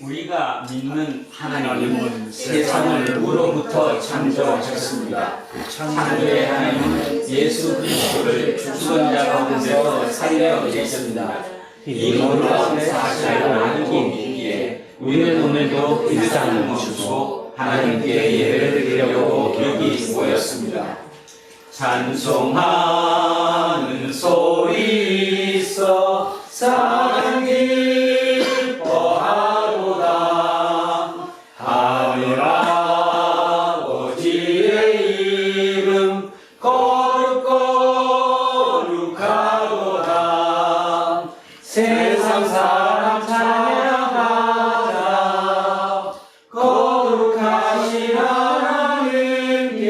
우리가 믿는 하나님은 세상을 누구로부터 창조하셨습니다. 창조의 하나님은 예수 그리스도를 죽은 자 가운데서 살려내셨습니다. 이 놀라운 사실을 알고 믿기에 우리는 오늘도 일상을 멈추고 하나님께 예배를 드리려고 여기 모였습니다. 찬송하는 소리 있어 사랑 기뻐하도다. 하늘 아버지의 이름 거룩하도다. 세상 사람 찬양하자. 거룩하신 하나님께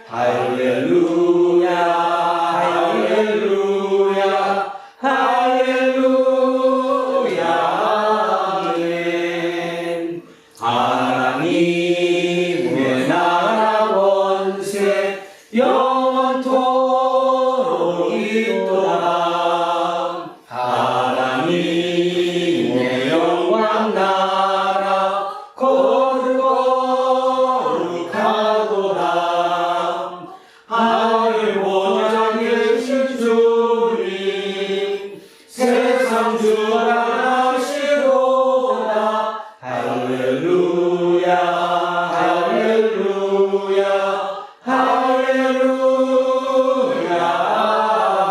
할렐루야 할렐루야 할렐루야 아멘. 하나님의 나라 원세 영원토록 있도다. 하나님의 영광 나라 거룩하도다. 하늘 보좌 계신 주님 세상 주관하시도다. 할렐루야 할렐루야 할렐루야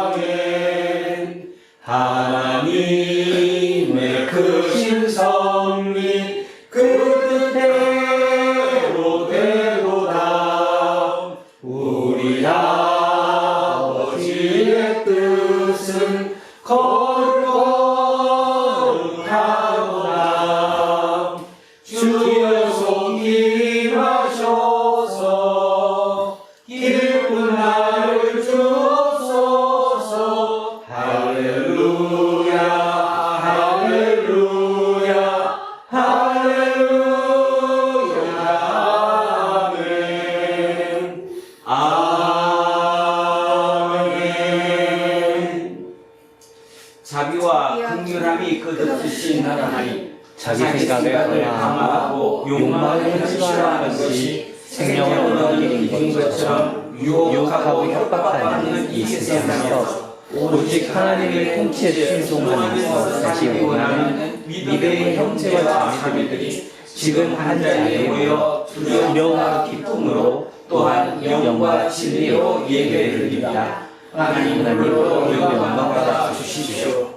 아멘. 하나님의 크신 섭리 그 뜻대로 되도다. 우리 아버지의 뜻은 거룩하도다. 주여 속임하셔서 기쁜 날을 주옵소서. 할렐루야 할렐루야 할렐루야 아멘. 아멘. 자비와 긍휼함이 거듭되신 하나님, 자기 생각을 강화하고 욕망을 현실화하는 것이 생명을 얻는 길인 것처럼 유혹하고 협박하는 이 세상에서 오직 하나님의 통치에 순종하면서 다시 원하는 믿음의 형제와 자매들이 지금 한 자리에 모여 두려움과 기쁨으로 또한 영과 진리로 예배를 드립니다. 하나님으로 영광받아 주십시오.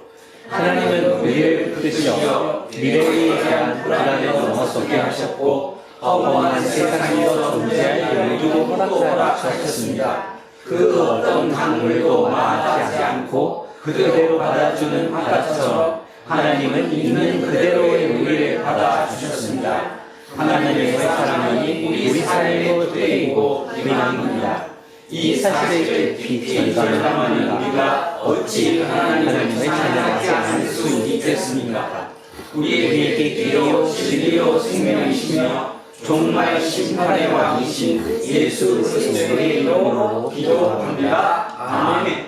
하나님은 우리를 붙드셔 미래에 대한 불안을 넘어서게 하셨고 험한 세상에서 존재할 여유도 허락하셨습니다. 그 어떤 강물도 마하지 않고 그대로 받아주는 바다처럼 하나님은 있는 그대로의 우리를 받아주셨습니다. 하나님의 사랑이 우리 삶의 뿌리이고 희망입니다. 이 사실에 깊이 절감하는 우리가 어찌 하나님을 찬양하지 않을 수 있겠습니까? 우리에게 길이요 진리요 생명이시며 종말 심판의 왕이신 예수 그리스도의 이름으로 기도합니다. 아멘.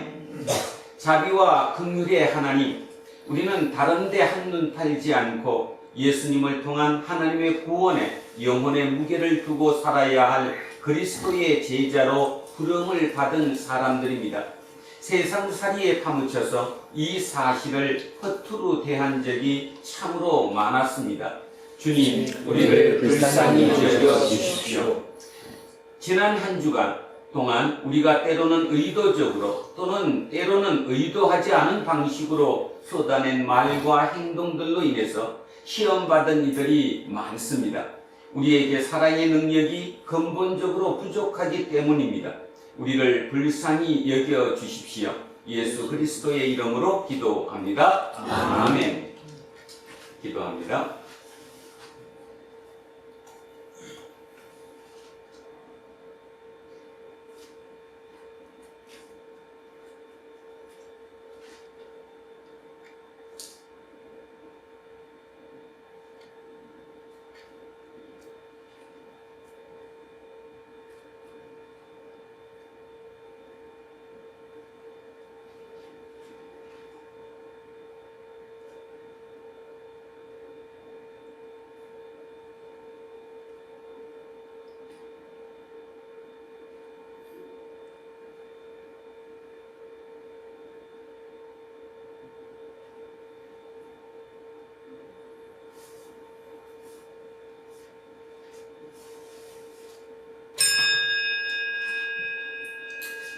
자비와 긍휼의 하나님, 우리는 다른 데 한눈 팔지 않고 예수님을 통한 하나님의 구원에 영혼의 무게를 두고 살아야 할 그리스도의 제자로 부름을 받은 사람들입니다. 세상살이에 파묻혀서 이 사실을 허투루 대한 적이 참으로 많았습니다. 주님, 우리를 불쌍히 여겨 주십시오. 지난 한 주간 동안 우리가 때로는 의도적으로 또는 때로는 의도하지 않은 방식으로 쏟아낸 말과 행동들로 인해서 시험받은 이들이 많습니다. 우리에게 사랑의 능력이 근본적으로 부족하기 때문입니다. 우리를 불쌍히 여겨 주십시오. 예수 그리스도의 이름으로 기도합니다. 아멘. 기도합니다.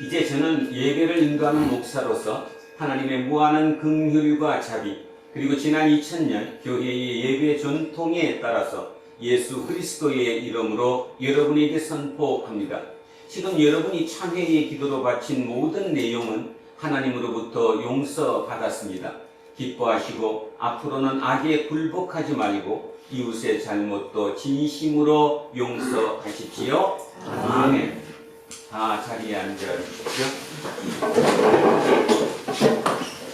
이제 저는 예배를 인도하는 목사로서 하나님의 무한한 긍휼과 자비, 그리고 지난 2000년 교회의 예배 전통에 따라서 예수 그리스도의 이름으로 여러분에게 선포합니다. 지금 여러분이 참회의 기도로 바친 모든 내용은 하나님으로부터 용서받았습니다. 기뻐하시고 앞으로는 악에 굴복하지 말고 이웃의 잘못도 진심으로 용서하십시오. 아멘. 자리에 앉아주십시오.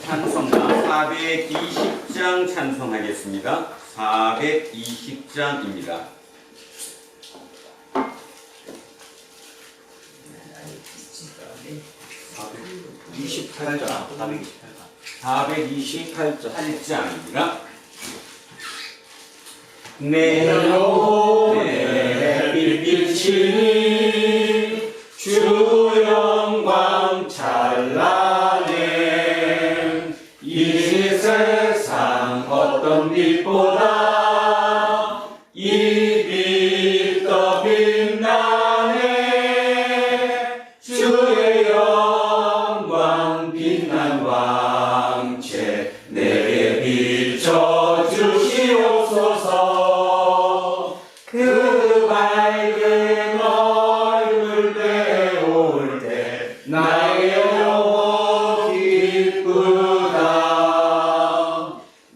찬송가 420장 찬송하겠습니다. 420장입니다. 428장입니다. 내 영혼에 빛비치니 주 영광 찬란해. 이 세상 어떤 빛보다 이 빛 더 빛나네. 주의 영광 빛난 왕채 내게 비춰 주시옵소서. 그 밝은 얼굴 배울 때 나의 영혼 기쁘다.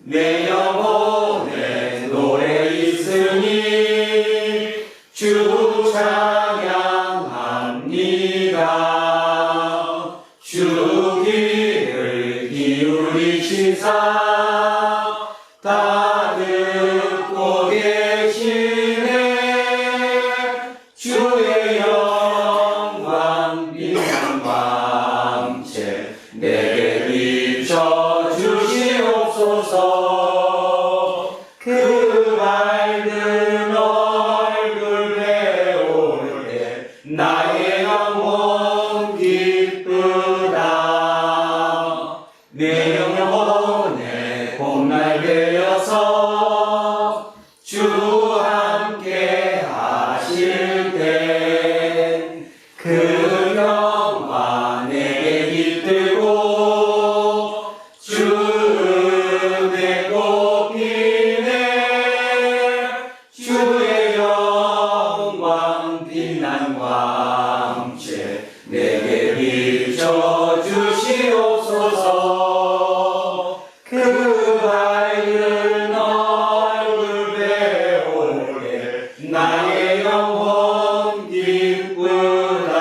내 영혼에 노래 있으니 주 찬양합니다. 주 귀를 기울이시사 다 듣고 계시네. 주의 영광 빛난 왕채 내게 비춰 주시옵소서. 그 밝은 얼굴 배울 때 나의 영혼 기쁘다. 내 영혼에 봄날 되어서 주 함께 하실 때 그 영화 내게 깃들고 주 은혜 꽃피네. 주의 영광 빛난 왕채 내게 비춰 주시옵소서. 그 밝은 얼굴 배울 때 나의 영혼 기쁘다.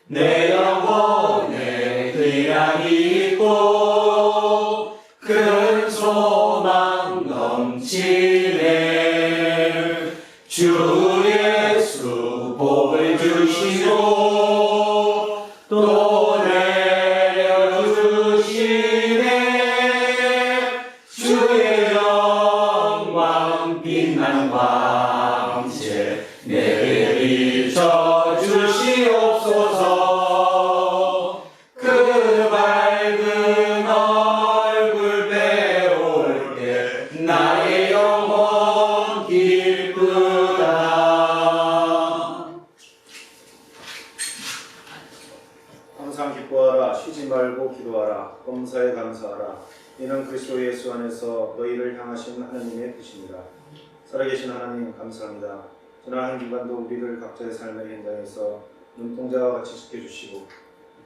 내 영혼에 희락이 있고 큰 소망 넘치네. 주 예수 복을 주시고 또 내려주시네. 주의 영광 빛난 왕채 내게 비춰 주시옵소서. 그 밝은 얼굴 배울 때 나의 영혼 기쁘다. 항상 기뻐하라. 쉬지 말고 기도하라. 범사에 감사하라. 이는 그리스도 예수 안에서 너희를 향하신 하나님의 뜻입니다. 살아계신 하나님 감사합니다. 지난 한 주간도 우리를 각자의 삶의 현장에서 눈동자와 같이 지켜주시고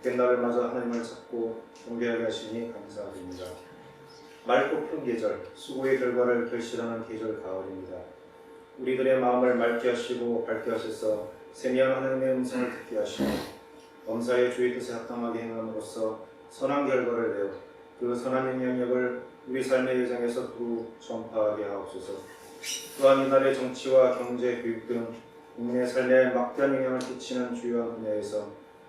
된 날을 맞아 하나님을 찾고 경배하게 하시니 감사드립니다. 맑고 푸른 계절, 수고의 결과를 결실하는 계절 가을입니다. 우리들의 마음을 맑게 하시고 밝게 하셔서 세미한 하나님의 음성을 듣게 하시고 범사의 주의 뜻에 합당하게 행함으로써 선한 결과를 내어 그 선한 영향력을 우리 삶의 예정에서 두루 전파하게 하옵소서. 또한 이날의 정치와 경제, 교육 등 국민의 삶에 막대한 영향을 끼치는 주요한 분야에서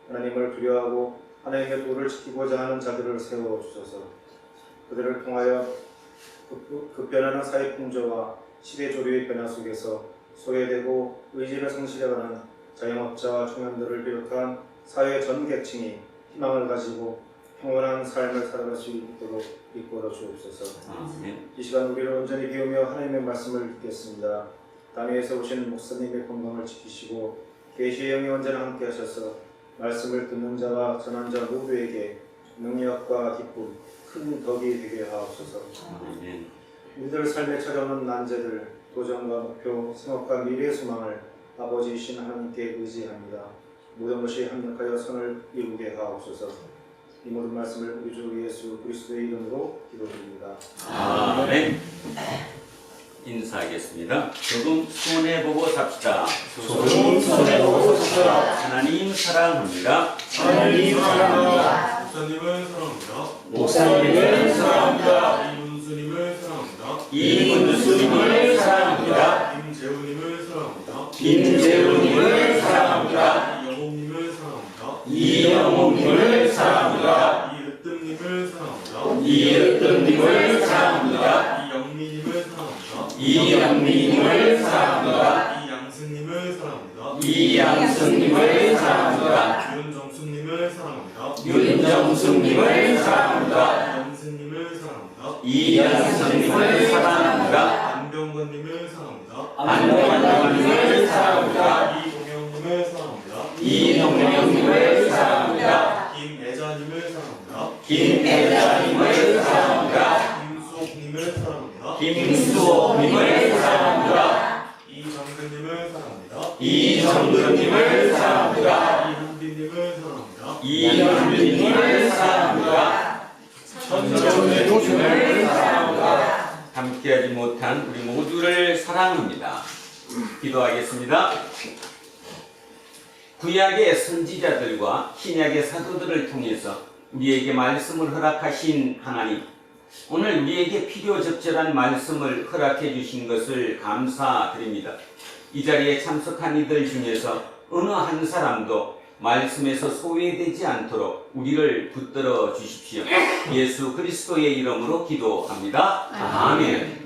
하나님을 두려워하고 하나님의 도를 지키고자 하는 자들을 세워주소서. 그들을 통하여 급변하는 사회 풍조와 시대 조류의 변화 속에서 소외되고 의지를 상실해가는 자영업자와 청년들을 비롯한 사회 전 계층이 희망을 가지고 평온한 삶을 살아갈 수 있도록 이끌어 주옵소서. 이 시간 우리를 온전히 비우며 하나님의 말씀을 듣겠습니다. 단위에서 오신 목사님의 건강을 지키시고 계시의 영이 언제나 함께 하셔서 말씀을 듣는 자와 전한 자 모두에게 능력과 기쁨, 큰 덕이 되게 하옵소서. 아멘. 우리들 삶에 찾아오는 난제들, 도전과 목표, 생업과 미래의 소망을 아버지이신 하나님께 의지합니다. 모든 것이 합력하여 선을 이루게 하옵소서. 이 모든 말씀을 우리 주 예수 그리스도의 이름으로 기도드립니다. 아멘. 인사하겠습니다. 조금 손해보고 삽시다. 조금 손해보고 삽시다. 하나님 사랑합니다. 하나님 사랑합니다. 목사님을 사랑합니다. 목사님을 사랑합니다. 이문수님을 사랑합니다. 이문수님을 사랑합니다. 김재훈님을 사랑합니다. 김재훈님을 사랑합니다. 이영옥님을 사랑합니다. 이영옥님을 사랑합니다. 이으뜸님을 사랑합니다. 이으뜸님을 사랑합니다. 이영미님을 사랑합니다. 이영미님을 사랑합니다. 이양승님을 사랑합니다. 이양승님을 사랑합니다. 윤정수님을 사랑합니다. 윤정숙님을 사랑합니다. 연승님을 사랑합니다. 이연승님을 사랑합니다. 안병관님을 사랑합니다. 안병관님을 사랑합니다. 이동영님을 사랑합니다. 이동영님을 사랑합니다. 김애자님을 사랑합니다. 김애자님을 사랑합니다. 김수옥님을 사랑합니다. 김수옥님을 사랑합니다. 이정근님을 사랑합니다. 이정근님을 사랑합니다. 이현빈님을 사랑합니다. 이현빈님을 사랑합니다. 천정님을 사랑합니다. 함께하지 못한 우리 모두를 사랑합니다. 기도하겠습니다. 구약의 선지자들과 신약의 사도들을 통해서 우리에게 말씀을 허락하신 하나님, 오늘 우리에게 필요적절한 말씀을 허락해 주신 것을 감사드립니다. 이 자리에 참석한 이들 중에서 어느 한 사람도 말씀에서 소외되지 않도록 우리를 붙들어 주십시오. 예수 그리스도의 이름으로 기도합니다. 아멘.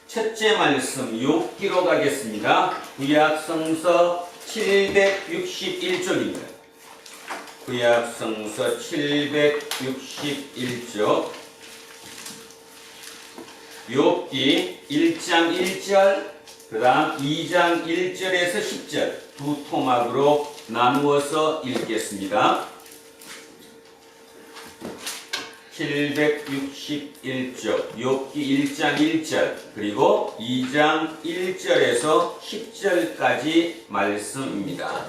첫째 말씀 욥기로 가겠습니다. 구약성서 761쪽입니다. 구약성서 761쪽 욥기 1장 1절 그 다음 2장 1절에서 10절 두 토막으로 나누어서 읽겠습니다. 761쪽 욥기 1장 1절 그리고 2장 1절에서 10절까지 말씀입니다.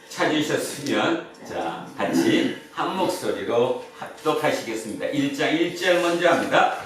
찾으셨으면 자 같이 한 목소리로 합독하시겠습니다. 1장 1절 먼저 합니다.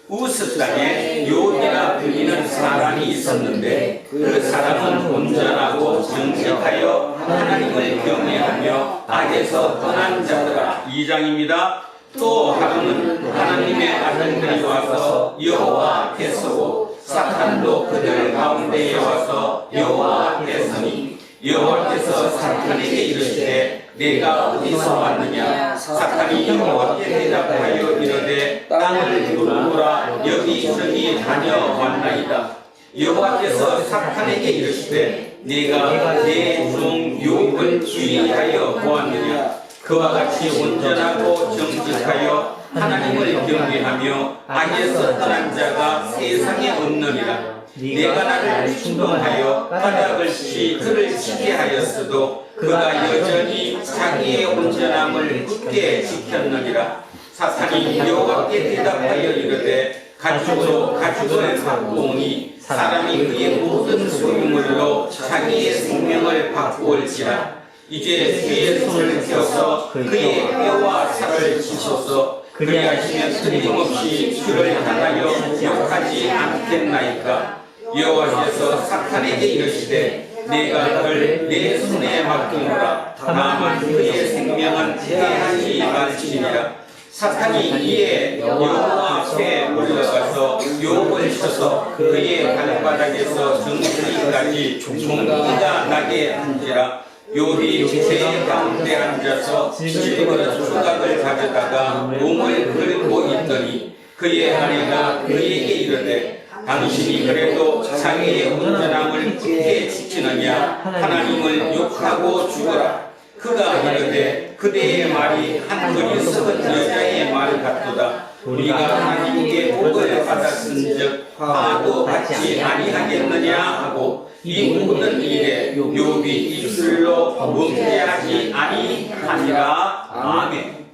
우스 땅에 욥이라 불리는 사람이 있었는데 그 사람은 온전하고 정직하여 하나님을 경외하며 악에서 떠난 자더라. 2장입니다. 또 하루는 하나님의 아들들이 와서 여호와 앞에 서고 사탄도 그들 가운데에 와서 여호와 앞에 서니 여호와께서 사탄에게 이르시되 내가 어디서 왔느냐? 사탄이 여호와께 대답하여 이르되 땅을 두루보라 여기저기 다녀왔나이다. 여호와께서 사탄에게 이르시되 내가 내 종 욥을 주의하여 보았느냐? 그와 같이 온전하고 정직하여 하나님을 경외하며 악에서 떠난 자가 세상에 없느니라. 내가 나를 충동하여 바닥을 치 그를 치게 하였어도 그가 여전히 자기의 온전함을 굳게 지켰느니라. 사탄이 여호와께 대답하여 이르되 가축으로 가축을 바꾸오니 사람이 그의 모든 소유물로 자기의 생명을 바꾸올지라. 이제 그의 손을 펴서 그의 뼈와 살을 치소서. 그리하시면 틀림없이 주를 향하여 욕하지 않겠나이까. 여호와께서 사탄에게 이르시되 내가 그를 내 손에 맡기노라. 다만 그의 생명은 해하지 말지니라. 사탄이 이에 여호와 앞에 올라가서 욥을 쳐서 그의 발바닥에서 정수리까지 종기가 나게 한지라. 욥이 제 가운데 앉아서 실버러 조각을 가져다가 몸을 긁고 있더니 그의 아내가 그에게 이르되 당신이 그래도 자기의 온전함을 굳게 지키느냐? 하나님을 욕하고 죽어라. 그가 이르되 그대의 말이 한 글이 썩은 여자의 말 같도다. 우리가 하나님께 복을 받았은즉 화도 하지 받지 아니하겠느냐 하고 이 모든 일에 욥이 입술로 묵죄하지 아니하니라. 아멘.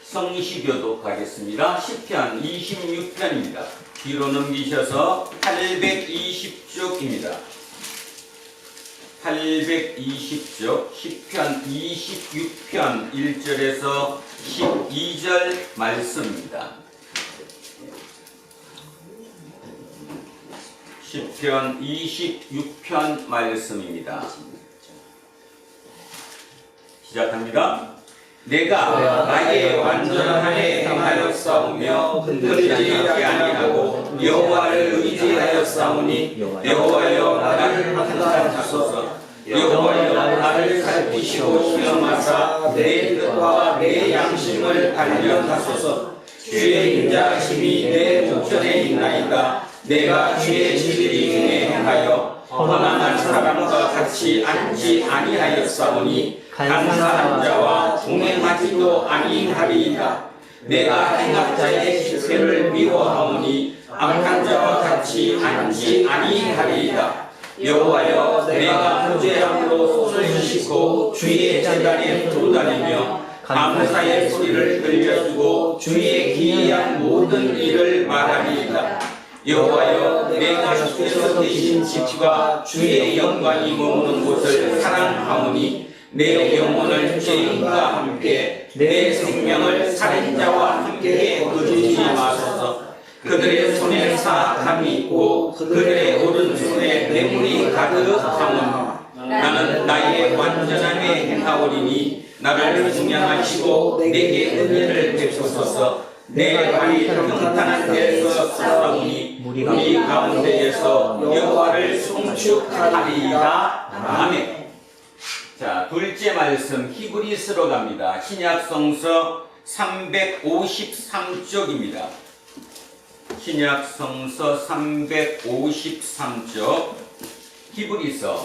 성시교독 가겠습니다. 시편 26편입니다. 뒤로 넘기셔서 820쪽입니다. 820쪽 시편 26편 1절에서 12절 말씀입니다. 시편 26편 말씀입니다. 시작합니다. 내가 나의 완전함에 행하였사오며 흔들리지 아니하고 여호와를 의지하였사오니 여호와여 나를 판단하소서. 여호와여 나를 살피시고 시험하사 내 뜻과 내 양심을 발견하소서. 주의 인자하심이 내 목전에 있나이다. 내가 주의 진리 중에 행하여 허망한 사람과 같이 앉지 아니하였사오니 간사한 자와 동행하지도 아니하리이다. 내가 행악자의 실세를 미워하오니 악한 자와 같이 앉지 아니하리이다. 여호와여 내가 무죄함으로 손을 씻고 주의 제단에 도다니며 감사의 소리를 들려주고 주의 기이한 모든 일을 말하리이다. 여호와여 내가 주께서 계신 집과 주의 영광이 머무는 곳을 사랑하오니 내 영혼을 죄인과 함께 내 생명을 살인자와 함께 거두지 마소서. 그들의 손에 사악함이 있고 그들의 오른손에 뇌물이 가득하오니 나는 나의 완전함에 행하오리니 나를 중양하시고 내게 은혜를 베푸소서. 내 발이 평탄한 데에서 싸우니 우리 가운데에서 여호와를 송축하리이다. 아멘. 자, 둘째 말씀 히브리서로 갑니다. 신약성서 353쪽입니다. 신약성서 353쪽 히브리서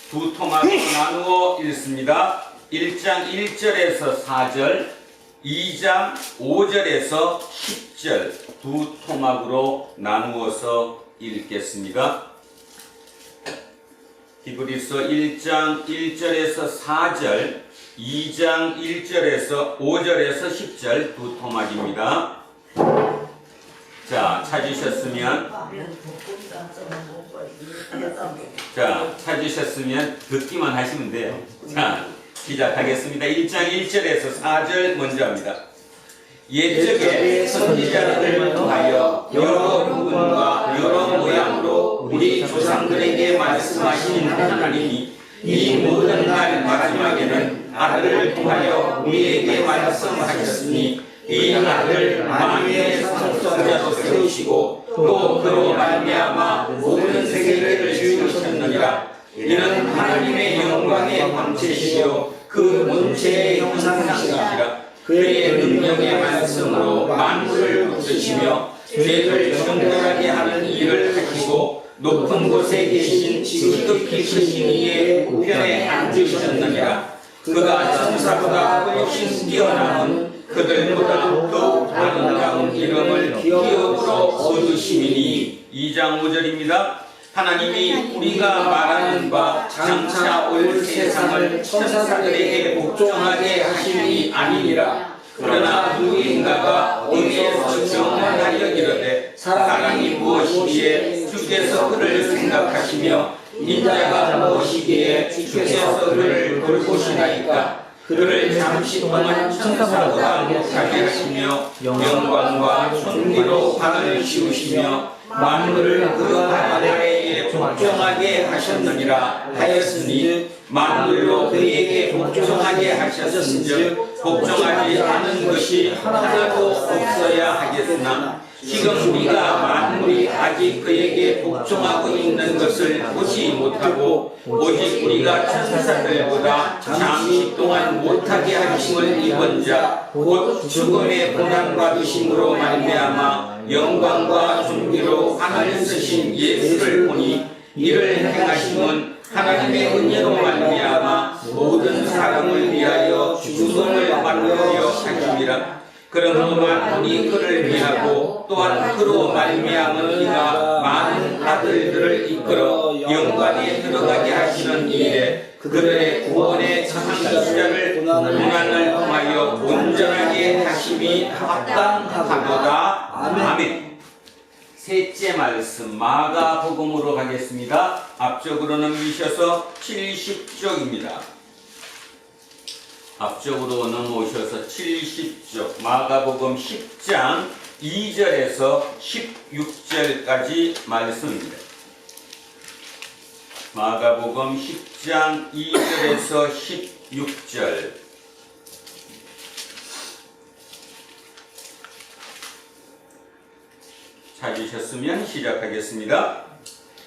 두 토막으로 나누어 읽습니다. 1장 1절에서 4절, 2장 5절에서 10절 두 토막으로 나누어서 읽겠습니다. 히브리서 1장 1절에서 4절, 2장 1절에서 5절에서 10절 두 토막입니다. 자, 찾으셨으면 듣기만 하시면 돼요. 자, 시작하겠습니다. 1장 1절에서 4절 먼저 합니다. 옛적에 선지자들을 통하여 여러 부분과 여러 모양으로 우리 조상들에게 말씀하신 하나님이 이 모든 날 마지막에는 아들을 통하여 우리에게 말씀하셨으니 이 아들 만유의 상속자로 세우시고 또 그로 말미암아 모든 세계를 지으셨느니라. 이는 하나님의 영광의 광채시요 그 본체의 형상이시라. 그의 능력의 말씀으로 만물을 붙드시며 죄를 정결하게 하는 일을 하시고 높은 곳에 계신 지극히 크신 이의 우편에 앉으셨느니라. 그가 천사보다 훨씬 뛰어남은 그들보다 더욱 아름다운 이름을 기업으로 얻으심이니. 2장 5절입니다. 하나님이 우리가 말하는 바 장차 올 세상을 천사들에게 복종하게 하심이 아니니라. 그러나 누구인가가 어디에서 정언하여 이르되 사랑이 무엇이기에 주께서 그를 생각하시며 인자가 무엇이기에 주께서 그를 돌보시나이까. 그를 잠시 동안 천사보다 못하게 하시며 영광과 존귀로 하늘을 씌우시며 만물을 그 아래에 복종하게 하셨느니라 하였으니 만물로 그에게 복종하게 하셨은즉 복종하지 않은 것이 하나도 없어야 하겠으나 지금 우리가 만물이 아직 그에게 복종하고 있는 것을 보지 못하고 오직 우리가 천사들보다 잠시 동안 못하게 하심을 입은 자 곧 죽음의 고난받으심으로 말미암아 영광과 존귀로 하늘 쓰신 예수를 보니 이를 행하심은 하나님의 은혜로 말미암아 모든 사람을 위하여 죽음을 만들려 하심이라. 그러므로 만군이 그를 위하고 또한 그로 말미암은 이가 많은 아들들을 이끌어 영광에 들어가게 하시는 일에 그들의 구원의 창시자를 고난을 통하여 온전하게 하심이 합당하도다. 아멘. 셋째 말씀 마가복음으로 가겠습니다. 앞쪽으로 넘기셔서 70쪽입니다. 앞쪽으로 넘어오셔서 70쪽 마가복음 10장 2절에서 16절까지 말씀입니다. 마가복음 10장 2절에서 16절 찾으셨으면 시작하겠습니다.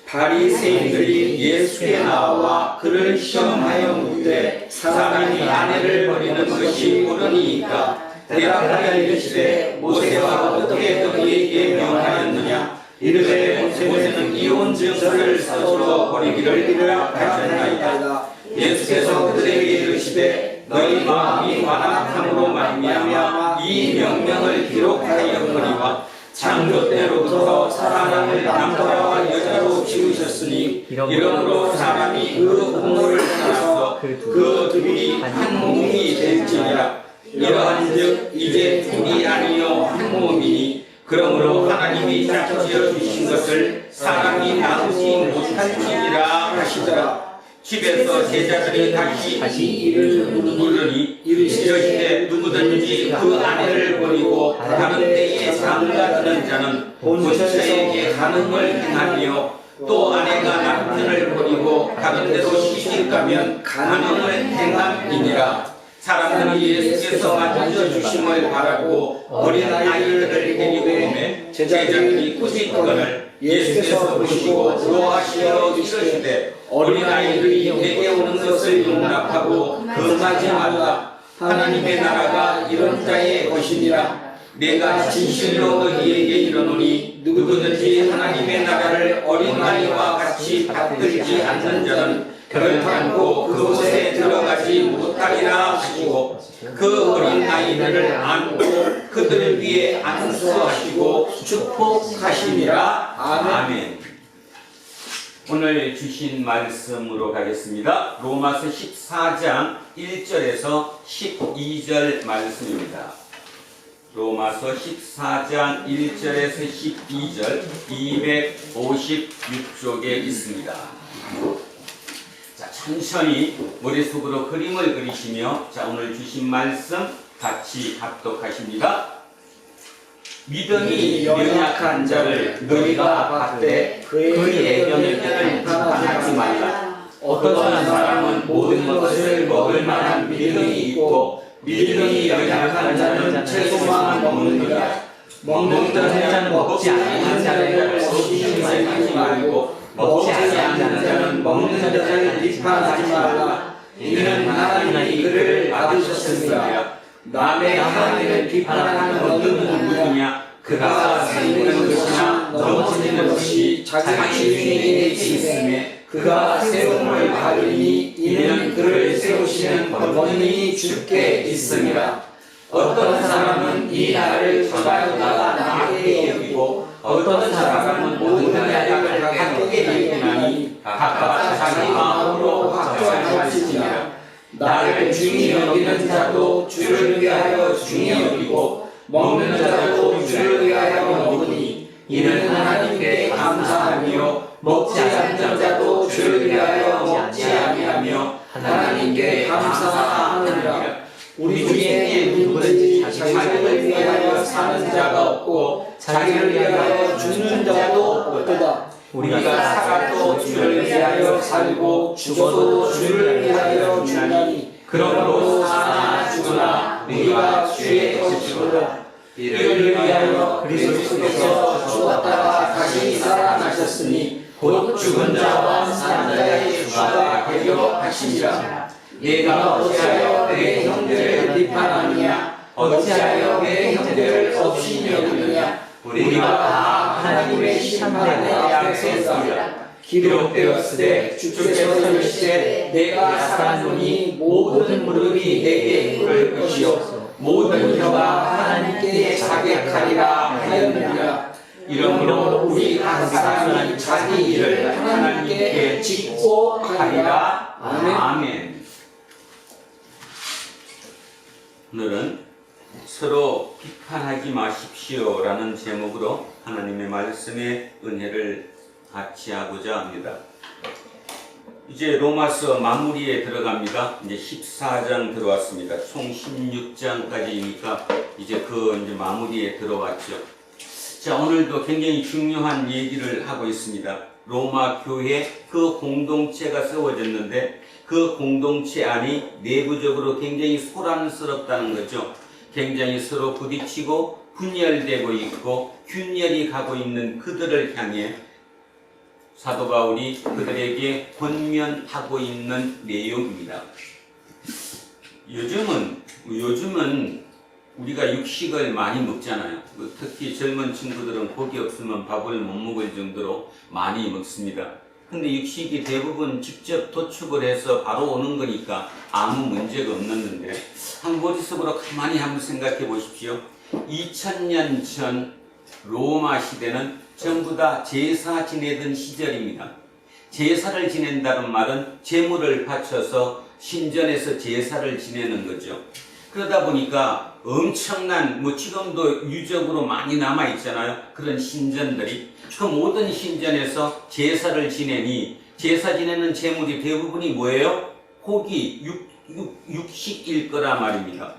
바리새인들이 예수께 나와 그를 시험하여 묻되 사람이 아내를 버리는 것이 옳으니까 대답하여 이르시되 모세가 어떻게 너희에게 명하였느냐 이르되 모세는 이혼 증서를 써서 버리기를 허락하셨나이다. 예수께서 그들에게 이르시되 너희 마음이 완악함으로 말미암아 이 명령을 기록하였거니와 창조 때로부터 사람을 남자와 여자로 지으셨으니 이러므로 사람이 그 부모를 떠나서 그 둘이 한 몸이 될지니라. 이러한즉 이제 둘이 아니요 한 몸이니 그러므로 하나님이 짝지어 주신 것을 사람이 나누지 못할지니라 하시더라. 집에서 제자들이 다시 이를 물으니 이르시되 누구든지 그 아내를 버리고 다른 데에 장가드는 자는 본처에게 간음을 행하며 또 아내가 남편을 버리고 다른 데로 시집가면 간음을 행함이니라. 사람들이 예수께서 만져주심을 바라고 어린아이들을 데리고 오매 제자들이 꾸짖거늘 예수께서 보시고 노하시어 이르시되 어린아이들이 내게 오는 것을 용납하고 금하지 말라. 하나님의 나라가 이런 자의 것이니라. 내가 진실로 너희에게 이르노니 누구든지 하나님의 나라를 어린아이와 같이 받들지 않는 자는 결단코 그곳에 들어가지 못하리라 하시고 그 어린아이들을 안고 그들을 위해 안수하시고 축복하시니라. 아멘. 오늘 주신 말씀으로 가겠습니다. 로마서 14장 1절에서 12절 말씀입니다. 로마서 14장 1절에서 12절 256쪽에 있습니다. 자, 천천히 머릿속으로 그림을 그리시며 자, 오늘 주신 말씀 같이 합독하십니다. 믿음이 연약한 자를 너희가 받되 그의 연약을 비판하지 말라. 어떤 사람은 모든 것을 먹을 만한 믿음이 있고 믿음이 연약한 자는 채소만 먹느니라. 먹는 자는 먹지 않는 자를 의심하지 말고 먹지 않는 자는 먹는 자를 비판하지 말라. 이는 하나님이 그를 받으셨습니다. 남의 하나님을 비판하는 너는 누구냐? 그가 세우는 것이나 넘어지는 것이 자기 주인에게 있음에 그가 세움을 받으니 이는 그를 세우시는 권능이 주께 있음이라. 어떤 사람은 이 날을 저가보다 낮게 여기고 어떤 사람은 모든 날을 같게 여기나니 각각 자기 마음으로 확정할지니라. 나를 중히 여기는 자도 주를 위하여 중히 여기고 먹는 자도 주를 위하여 먹으니 이는 하나님께 감사하며 먹지 않는 자도 주를 위하여 먹지 아니하며 하나님께 감사하느니라. 우리 중에 누구든지 자기를 위하여 사는 자가 없고 자기를 위하여 죽는 자도 없도다. 우리가 살아도 주를 위하여 살고 죽어도 주를 위하여 죽나니 그러므로 사나 죽으나 우리가 주의 것이로다. 이를 위하여 그리스도께서 죽었다가 다시 살아나셨으니 곧 죽은 자와 사는 자의 주가 되려 하시니라. 내가 어찌하여 내 형제를 비판하느냐? 어찌하여 내 형제를 없이 여기느냐? 우리가 다 하나님의 심판의 앞에 섰으리라. 기록되었으되 주께서 이르시되 내가 살았노니 모든 무릎이 내게 꿇을 것이요 모든 혀가 하나님께 되느니라. 이러므로 우리 각 사람이 자기 일을 하나님께 짓고 하리라. 아멘. 오늘은 서로 비판하지 마십시오라는 제목으로 하나님의 말씀의 은혜를 같이 하고자 합니다. 이제 로마서 마무리에 들어갑니다. 이제 14장 들어왔습니다. 총 16장까지니까 이제 이제 마무리에 들어왔죠. 자, 오늘도 굉장히 중요한 얘기를 하고 있습니다. 로마 교회 그 공동체가 세워졌는데 그 공동체 안이 내부적으로 굉장히 소란스럽다는 거죠. 굉장히 서로 부딪히고 분열되고 있고 균열이 가고 있는 그들을 향해 사도 바울이 그들에게 권면하고 있는 내용입니다. 요즘은 우리가 육식을 많이 먹잖아요. 특히 젊은 친구들은 고기 없으면 밥을 못 먹을 정도로 많이 먹습니다. 근데 육식이 대부분 직접 도축을 해서 바로 오는 거니까 아무 문제가 없는데 머릿속으로 가만히 한번 생각해 보십시오. 2000년 전 로마 시대는 전부 다 제사 지내던 시절입니다. 제사를 지낸다는 말은 제물을 바쳐서 신전에서 제사를 지내는 거죠. 그러다 보니까 엄청난 지금도 유적으로 많이 남아있잖아요. 그런 신전들이. 그 모든 신전에서 제사를 지내니 제사 지내는 제물이 대부분이 뭐예요? 고기, 육식일 거라 말입니다.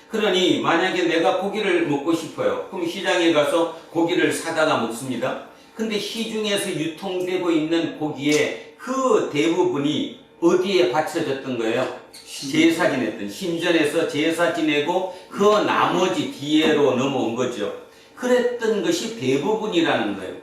그러니 만약에 내가 고기를 먹고 싶어요. 그럼 시장에 가서 고기를 사다가 먹습니다. 근데 시중에서 유통되고 있는 고기의 그 대부분이 어디에 바쳐졌던 거예요? 제사 지냈던 신전에서 제사 지내고 그 나머지 뒤에로 넘어온 거죠. 그랬던 것이 대부분이라는 거예요.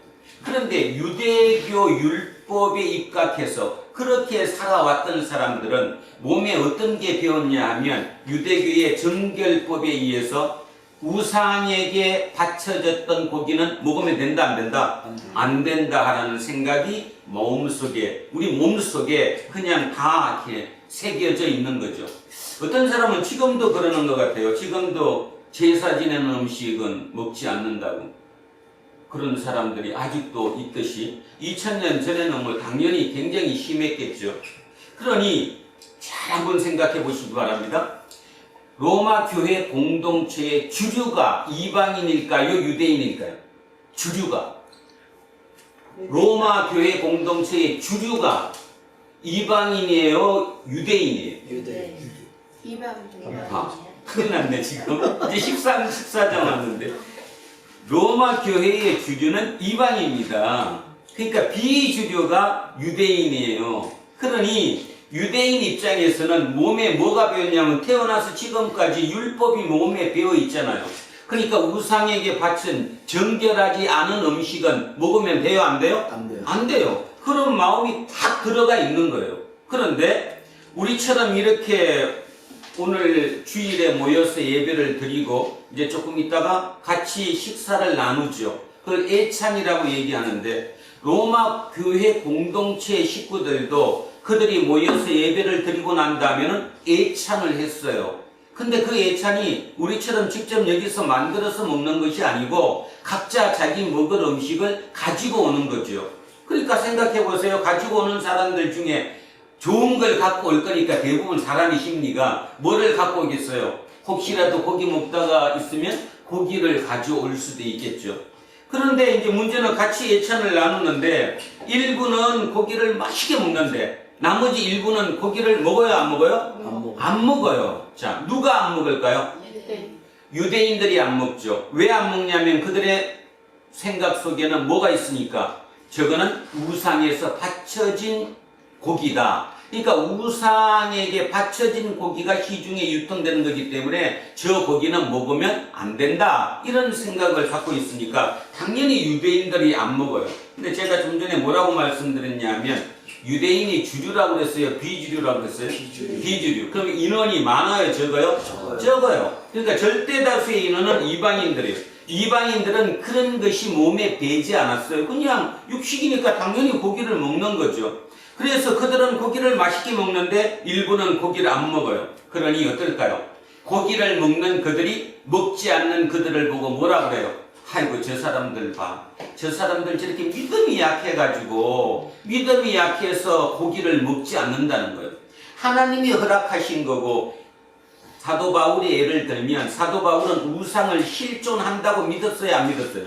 그런데 유대교 율법에 입각해서 그렇게 살아왔던 사람들은 몸에 어떤 게 배웠냐 하면 유대교의 정결법에 의해서 우상에게 바쳐졌던 고기는 먹으면 된다 안 된다? 안 된다 하라는 생각이 우리 몸속에 그냥 다 이렇게 새겨져 있는 거죠. 어떤 사람은 지금도 그러는 것 같아요. 지금도 제사 지내는 음식은 먹지 않는다고. 그런 사람들이 아직도 있듯이 2000년 전에는 당연히 굉장히 심했겠죠. 그러니 잘 한번 생각해 보시기 바랍니다. 로마 교회 공동체의 주류가 이방인일까요? 유대인일까요? 주류가. 로마 교회 공동체의 주류가 이방인이에요? 유대인이에요? 유대. 큰일 났네 지금. 이제 14장 왔는데 로마 교회의 주류는 이방인입니다. 그러니까 비주류가 유대인이에요. 그러니 유대인 입장에서는 몸에 뭐가 배었냐면 태어나서 지금까지 율법이 몸에 배어 있잖아요. 그러니까 우상에게 바친 정결하지 않은 음식은 먹으면 돼요? 안 돼요? 안 돼요. 안 돼요. 그런 마음이 딱 들어가 있는 거예요. 그런데 우리처럼 이렇게 오늘 주일에 모여서 예배를 드리고 이제 조금 있다가 같이 식사를 나누죠. 그걸 애찬이라고 얘기하는데 로마 교회 공동체 식구들도 그들이 모여서 예배를 드리고 난 다음에는 애찬을 했어요. 근데 그 애찬이 우리처럼 직접 여기서 만들어서 먹는 것이 아니고 각자 자기 먹을 음식을 가지고 오는 거죠. 그러니까 생각해 보세요. 가지고 오는 사람들 중에 좋은 걸 갖고 올 거니까 대부분 사람이 심리가 뭐를 갖고 오겠어요? 혹시라도 고기 먹다가 있으면 고기를 가져올 수도 있겠죠. 그런데 이제 문제는 같이 예찬을 나누는데 일부는 고기를 맛있게 먹는데 나머지 일부는 고기를 먹어요? 안 먹어요? 안 먹어요. 자, 누가 안 먹을까요? 유대인들이 안 먹죠. 왜 안 먹냐면 그들의 생각 속에는 뭐가 있으니까 저거는 우상에서 바쳐진 고기다. 그러니까 우상에게 바쳐진 고기가 시중에 유통되는 거기 때문에 저 고기는 먹으면 안 된다. 이런 생각을 갖고 있으니까 당연히 유대인들이 안 먹어요. 근데 제가 좀 전에 뭐라고 말씀드렸냐면 유대인이 주류라고 그랬어요? 비주류라고 그랬어요? 비주류. 그럼 인원이 많아요? 적어요? 적어요. 그러니까 절대 다수의 인원은 이방인들이에요. 이방인들은 그런 것이 몸에 배지 않았어요. 그냥 육식이니까 당연히 고기를 먹는 거죠. 그래서 그들은 고기를 맛있게 먹는데 일부는 고기를 안 먹어요. 그러니 어떨까요? 고기를 먹는 그들이 먹지 않는 그들을 보고 뭐라 그래요? 아이고 저 사람들 봐. 저 사람들 저렇게 믿음이 약해가지고 믿음이 약해서 고기를 먹지 않는다는 거예요. 하나님이 허락하신 거고 사도 바울의 예를 들면 사도 바울은 우상을 실존한다고 믿었어요? 안 믿었어요?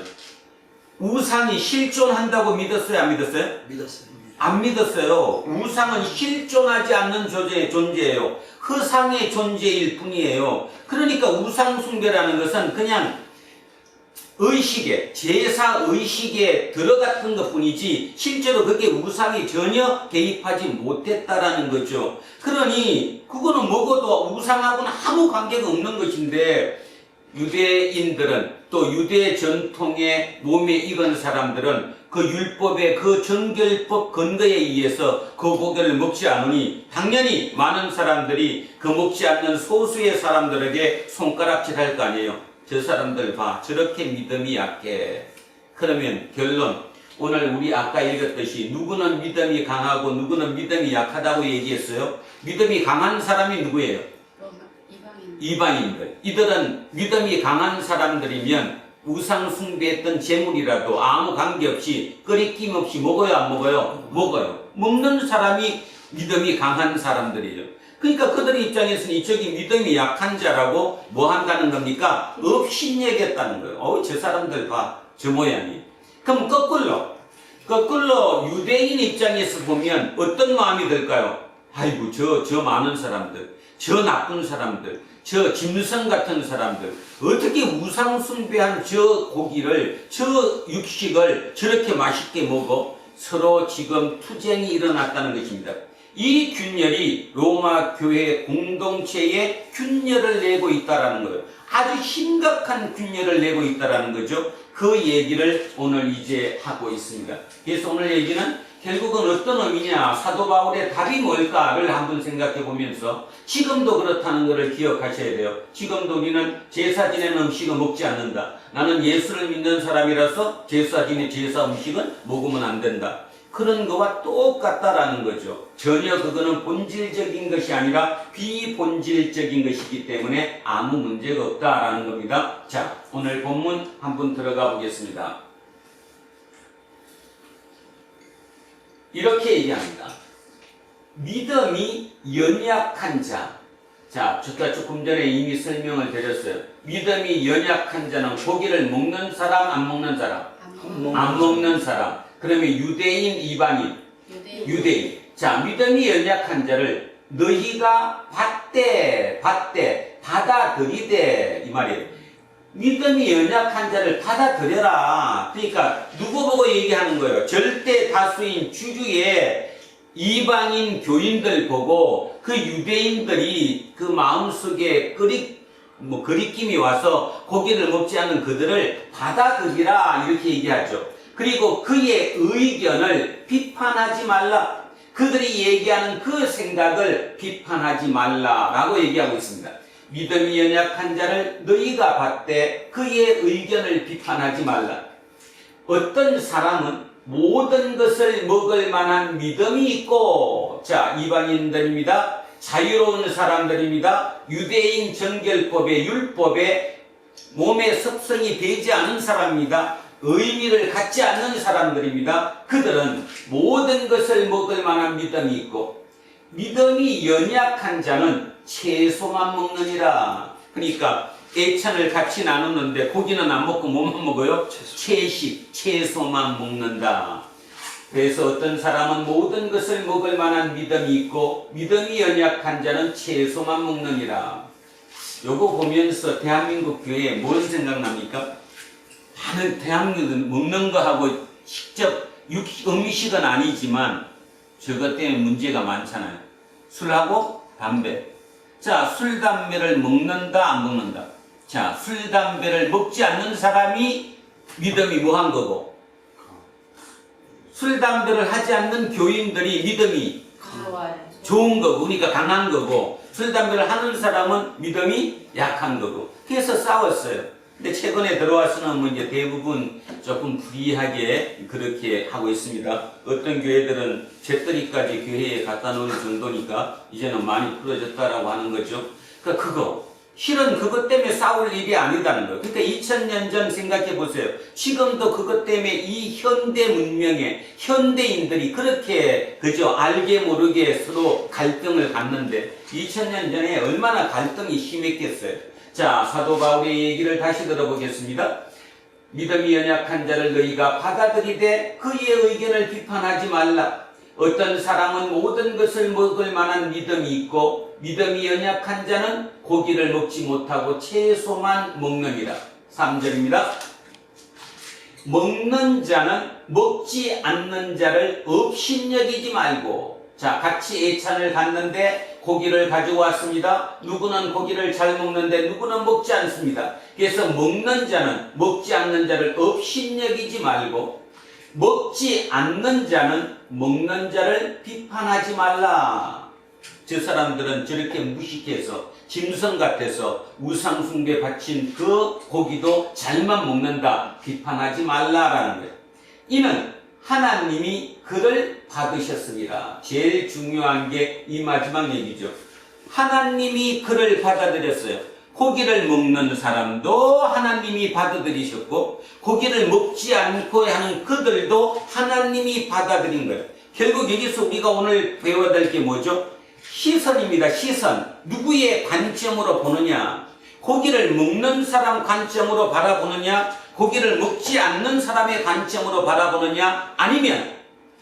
우상이 실존한다고 믿었어요? 안 믿었어요? 믿었어요. 안 믿었어요. 우상은 실존하지 않는 존재예요. 허상의 존재일 뿐이에요. 그러니까 우상 숭배라는 것은 그냥 의식에, 제사 의식에 들어갔던 것 뿐이지 실제로 그게 우상이 전혀 개입하지 못했다라는 거죠. 그러니 그거는 먹어도 우상하고는 아무 관계가 없는 것인데 유대인들은 또 유대 전통의 몸에 익은 사람들은 그 율법의 그 정결법 근거에 의해서 그 고기를 먹지 않으니 당연히 많은 사람들이 그 먹지 않는 소수의 사람들에게 손가락질할 거 아니에요. 저 사람들 봐. 저렇게 믿음이 약해. 그러면 결론. 오늘 우리 아까 읽었듯이 누구는 믿음이 강하고 누구는 믿음이 약하다고 얘기했어요. 믿음이 강한 사람이 누구예요? 이방인들. 이들은 믿음이 강한 사람들이면 우상 숭배했던 재물이라도 아무 관계없이 끄리낌 없이 먹어요, 안 먹어요? 먹어요. 먹는 사람이 믿음이 강한 사람들이에요. 그러니까 그들 입장에서는 저기 믿음이 약한 자라고 뭐 한다는 겁니까? 업신여겼다는 거예요. 저 사람들 봐. 저 모양이. 그럼 거꾸로 유대인 입장에서 보면 어떤 마음이 들까요? 아이고 저 많은 사람들, 저 나쁜 사람들, 저 짐승 같은 사람들 어떻게 우상 숭배한 저 고기를, 저 육식을 저렇게 맛있게 먹어? 서로 지금 투쟁이 일어났다는 것입니다. 이 균열이 로마 교회 공동체에 균열을 내고 있다라는 거예요. 아주 심각한 균열을 내고 있다라는 거죠. 그 얘기를 오늘 이제 하고 있습니다. 그래서 오늘 얘기는 결국은 어떤 의미냐, 사도 바울의 답이 뭘까를 한번 생각해 보면서 지금도 그렇다는 것을 기억하셔야 돼요. 지금도 우리는 제사 지내는 음식은 먹지 않는다. 나는 예수를 믿는 사람이라서 제사 지내 제사 음식은 먹으면 안 된다. 그런 거와 똑같다라는 거죠. 전혀 그거는 본질적인 것이 아니라 비본질적인 것이기 때문에 아무 문제가 없다라는 겁니다. 자, 오늘 본문 한번 들어가 보겠습니다. 이렇게 얘기합니다. 믿음이 연약한 자. 자, 제가 조금 전에 이미 설명을 드렸어요. 믿음이 연약한 자는 고기를 먹는 사람, 안 먹는 사람? 안 먹는 사람. 그러면 유대인, 이방인? 유대인. 자, 믿음이 연약한 자를 너희가 받아들이되 이 말이에요. 믿음이 연약한 자를 받아들여라. 그러니까 누구 보고 얘기하는 거예요? 절대 다수인 주주의 이방인 교인들 보고 그 유대인들이 그 마음속에 그리낌이 와서 고기를 먹지 않는 그들을 받아들이라 이렇게 얘기하죠. 그리고 그의 의견을 비판하지 말라. 그들이 얘기하는 그 생각을 비판하지 말라라고 얘기하고 있습니다. 믿음이 연약한 자를 너희가 받되 그의 의견을 비판하지 말라. 어떤 사람은 모든 것을 먹을 만한 믿음이 있고, 자, 이방인들입니다. 자유로운 사람들입니다. 유대인 정결법의 율법에 몸에 섭성이 되지 않은 사람입니다. 의미를 갖지 않는 사람들입니다. 그들은 모든 것을 먹을 만한 믿음이 있고, 믿음이 연약한 자는 채소만 먹느니라. 그러니까 애찬을 같이 나누는데 고기는 안 먹고 뭐만 먹어요? 채소만 먹는다. 그래서 어떤 사람은 모든 것을 먹을 만한 믿음이 있고 믿음이 연약한 자는 채소만 먹느니라. 요거 보면서 대한민국 교회에 뭔 생각납니까? 많은 대한민국은 먹는 거하고 직접 음식은 아니지만 저것 때문에 문제가 많잖아요. 술하고 담배. 자, 술, 담배를 먹는다, 안 먹는다? 자, 술, 담배를 먹지 않는 사람이 믿음이 뭐한 거고, 술, 담배를 하지 않는 교인들이 믿음이 좋은 거고, 그러니까 강한 거고, 술, 담배를 하는 사람은 믿음이 약한 거고. 그래서 싸웠어요. 근데 최근에 들어와서는 뭐 이제 대부분 조금 불이하게 그렇게 하고 있습니다. 어떤 교회들은 잿더리까지 교회에 갖다 놓을 정도니까 이제는 많이 풀어졌다라고 하는 거죠. 그러니까 그거 실은 그것 때문에 싸울 일이 아니다는 거예요. 그러니까 2000년 전 생각해 보세요. 지금도 그것 때문에 이 현대 문명의 현대인들이 그렇게 그저 알게 모르게 서로 갈등을 갖는데 2000년 전에 얼마나 갈등이 심했겠어요. 자, 사도 바울의 얘기를 다시 들어보겠습니다. 믿음이 연약한 자를 너희가 받아들이되 그의 의견을 비판하지 말라. 어떤 사람은 모든 것을 먹을 만한 믿음이 있고 믿음이 연약한 자는 고기를 먹지 못하고 채소만 먹느니라. 3절입니다. 먹는 자는 먹지 않는 자를 업신여기지 말고. 자, 같이 예찬을 갔는데 고기를 가져왔습니다. 누구는 고기를 잘 먹는데 누구는 먹지 않습니다. 그래서 먹는 자는 먹지 않는 자를 업신여기지 말고 먹지 않는 자는 먹는 자를 비판하지 말라. 저 사람들은 저렇게 무식해서 짐승 같아서 우상숭배 바친 그 고기도 잘만 먹는다. 비판하지 말라라는 거예요. 이는 하나님이 그를 받으셨습니다. 제일 중요한 게 이 마지막 얘기죠. 하나님이 그를 받아들였어요. 고기를 먹는 사람도 하나님이 받아들이셨고 고기를 먹지 않고 하는 그들도 하나님이 받아들인 거예요. 결국 여기서 우리가 오늘 배워야 될 게 뭐죠? 시선입니다. 시선. 누구의 관점으로 보느냐? 고기를 먹는 사람 관점으로 바라보느냐? 고기를 먹지 않는 사람의 관점으로 바라보느냐? 아니면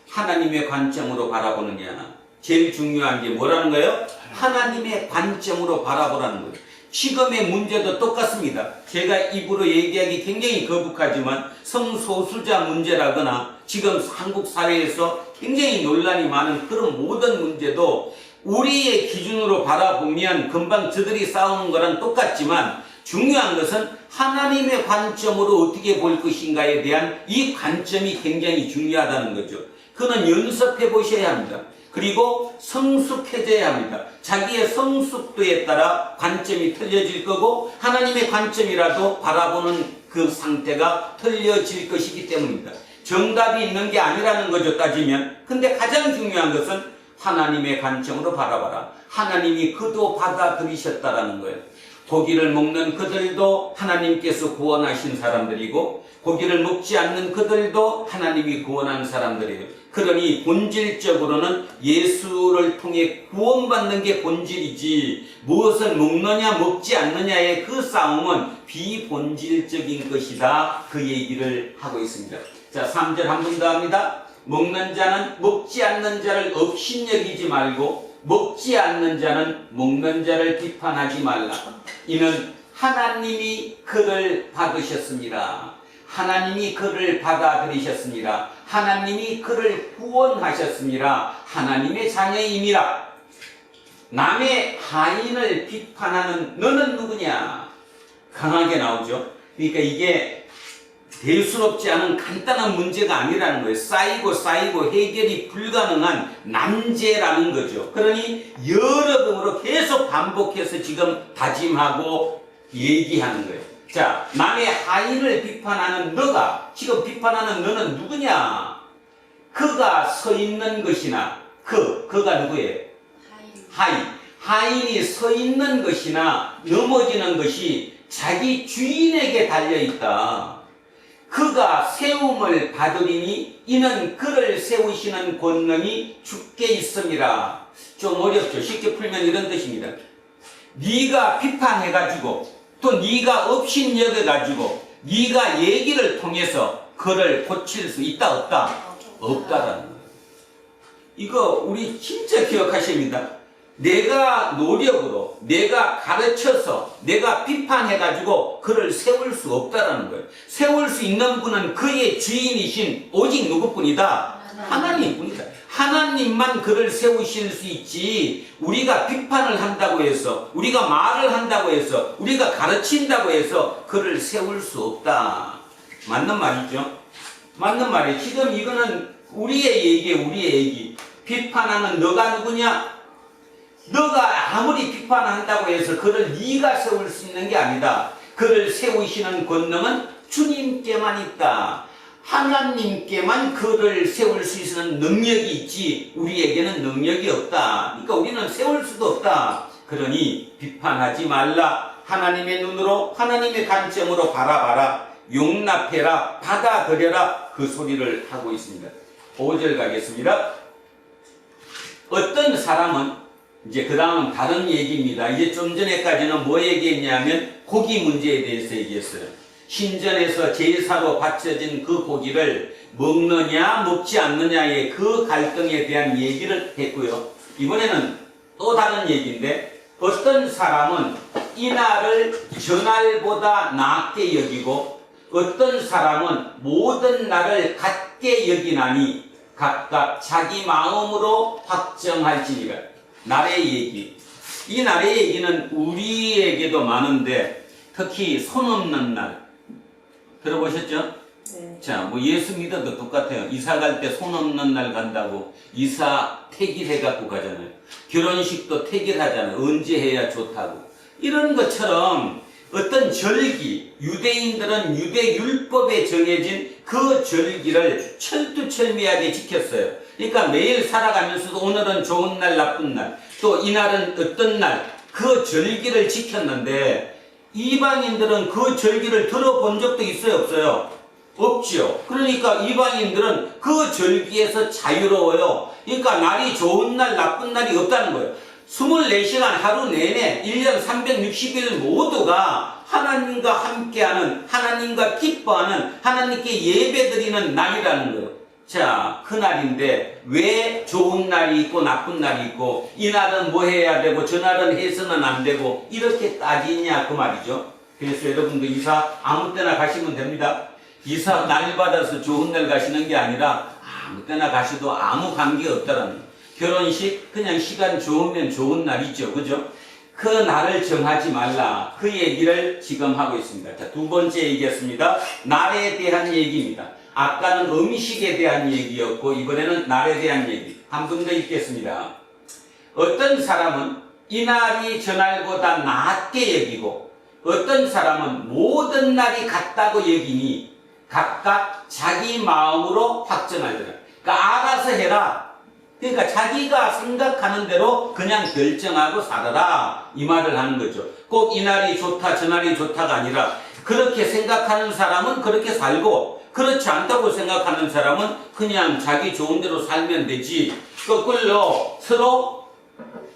하나님의 관점으로 바라보느냐? 제일 중요한 게 뭐라는 거예요? 하나님의 관점으로 바라보라는 거예요. 지금의 문제도 똑같습니다. 제가 입으로 얘기하기 굉장히 거북하지만 성소수자 문제라거나 지금 한국 사회에서 굉장히 논란이 많은 그런 모든 문제도 우리의 기준으로 바라보면 금방 저들이 싸우는 거랑 똑같지만 중요한 것은 하나님의 관점으로 어떻게 볼 것인가에 대한 이 관점이 굉장히 중요하다는 거죠. 그는 연습해 보셔야 합니다. 그리고 성숙해져야 합니다. 자기의 성숙도에 따라 관점이 틀려질 거고 하나님의 관점이라도 바라보는 그 상태가 틀려질 것이기 때문입니다. 정답이 있는 게 아니라는 거죠, 따지면. 근데 가장 중요한 것은 하나님의 관점으로 바라봐라. 하나님이 그도 받아들이셨다라는 거예요. 고기를 먹는 그들도 하나님께서 구원하신 사람들이고 고기를 먹지 않는 그들도 하나님이 구원한 사람들이에요. 그러니 본질적으로는 예수를 통해 구원받는 게 본질이지 무엇을 먹느냐 먹지 않느냐의 그 싸움은 비본질적인 것이다. 그 얘기를 하고 있습니다. 자, 3절 한 번 더 합니다. 먹는 자는 먹지 않는 자를 업신여기지 말고 먹지 않는 자는 먹는 자를 비판하지 말라. 이는 하나님이 그를 받으셨습니다. 하나님이 그를 받아들이셨습니다. 하나님이 그를 구원하셨습니다. 하나님의 자녀임이라. 남의 하인을 비판하는 너는 누구냐? 강하게 나오죠. 그러니까 이게 대수롭지 않은 간단한 문제가 아니라는 거예요. 쌓이고 해결이 불가능한 난제라는 거죠. 그러니 여러 번으로 계속 반복해서 지금 다짐하고 얘기하는 거예요. 자, 남의 하인을 비판하는 너가, 지금 비판하는 너는 누구냐? 그가 서 있는 것이나, 그가 누구예요? 하인이 서 있는 것이나 넘어지는 것이 자기 주인에게 달려있다. 그가 세움을 받으리니 이는 그를 세우시는 권능이 주께 있습니다. 좀 어렵죠? 쉽게 풀면 이런 뜻입니다. 네가 비판해가지고 또 네가 업신여겨가지고 네가 얘기를 통해서 그를 고칠 수 있다 없다? 없다라는 거예요. 이거 우리 진짜 기억하십니다. 내가 노력으로 내가 가르쳐서 내가 비판해가지고 그를 세울 수 없다라는 거예요. 세울 수 있는 분은 그의 주인이신 오직 누구뿐이다? 하나님뿐이다. 하나님만 그를 세우실 수 있지 우리가 비판을 한다고 해서 우리가 말을 한다고 해서 우리가 가르친다고 해서 그를 세울 수 없다. 맞는 말이죠? 맞는 말이에요. 지금 이거는 우리의 얘기. 비판하는 너가 누구냐? 너가 아무리 비판한다고 해서 그를 네가 세울 수 있는 게 아니다. 그를 세우시는 권능은 주님께만 있다. 하나님께만 그를 세울 수 있는 능력이 있지 우리에게는 능력이 없다. 그러니까 우리는 세울 수도 없다. 그러니 비판하지 말라. 하나님의 눈으로 하나님의 관점으로 바라봐라. 용납해라. 받아들여라. 그 소리를 하고 있습니다. 5절 가겠습니다. 어떤 사람은 이제 그 다음은 다른 얘기입니다. 이제 좀 전에까지는 뭐 얘기했냐면 고기 문제에 대해서 얘기했어요. 신전에서 제사로 바쳐진 그 고기를 먹느냐 먹지 않느냐의 그 갈등에 대한 얘기를 했고요. 이번에는 또 다른 얘기인데 어떤 사람은 이날을 저날보다 낫게 여기고 어떤 사람은 모든 날을 같게 여기나니 각각 자기 마음으로 확정할지니라. 날의 얘기. 이 날의 얘기는 우리에게도 많은데 특히 손 없는 날 들어보셨죠? 네. 자, 뭐 예수 믿어도 똑같아요. 이사 갈 때 손 없는 날 간다고 이사 택일해갖고 가잖아요. 결혼식도 택일하잖아요. 언제 해야 좋다고. 이런 것처럼 어떤 절기, 유대인들은 유대 율법에 정해진 그 절기를 철두철미하게 지켰어요. 그러니까 매일 살아가면서도 오늘은 좋은 날, 나쁜 날, 또 이날은 어떤 날, 그 절기를 지켰는데 이방인들은 그 절기를 들어본 적도 있어요, 없어요? 없죠. 그러니까 이방인들은 그 절기에서 자유로워요. 그러니까 날이 좋은 날, 나쁜 날이 없다는 거예요. 24시간 하루 내내 1년 360일 모두가 하나님과 함께하는, 하나님과 기뻐하는, 하나님께 예배드리는 날이라는 거예요. 자, 그 날인데 왜 좋은 날이 있고 나쁜 날이 있고 이 날은 뭐 해야 되고 저 날은 해서는 안 되고 이렇게 따지냐 그 말이죠. 그래서 여러분도 이사 아무 때나 가시면 됩니다. 이사 날 받아서 좋은 날 가시는 게 아니라 아무 때나 가셔도 아무 관계 없다라는 거예요. 결혼식 그냥 시간 좋으면 좋은 날이죠. 그죠? 그 날을 정하지 말라. 그 얘기를 지금 하고 있습니다. 자, 두 번째 얘기였습니다. 날에 대한 얘기입니다. 아까는 음식에 대한 얘기였고 이번에는 날에 대한 얘기. 한 번 더 읽겠습니다. 어떤 사람은 이 날이 저날보다 낫게 여기고 어떤 사람은 모든 날이 같다고 여기니 각각 자기 마음으로 확정하더라. 그러니까 알아서 해라. 그러니까 자기가 생각하는 대로 그냥 결정하고 살아라. 이 말을 하는 거죠. 꼭 이 날이 좋다 저 날이 좋다가 아니라 그렇게 생각하는 사람은 그렇게 살고 그렇지 않다고 생각하는 사람은 그냥 자기 좋은 대로 살면 되지. 거꾸로 서로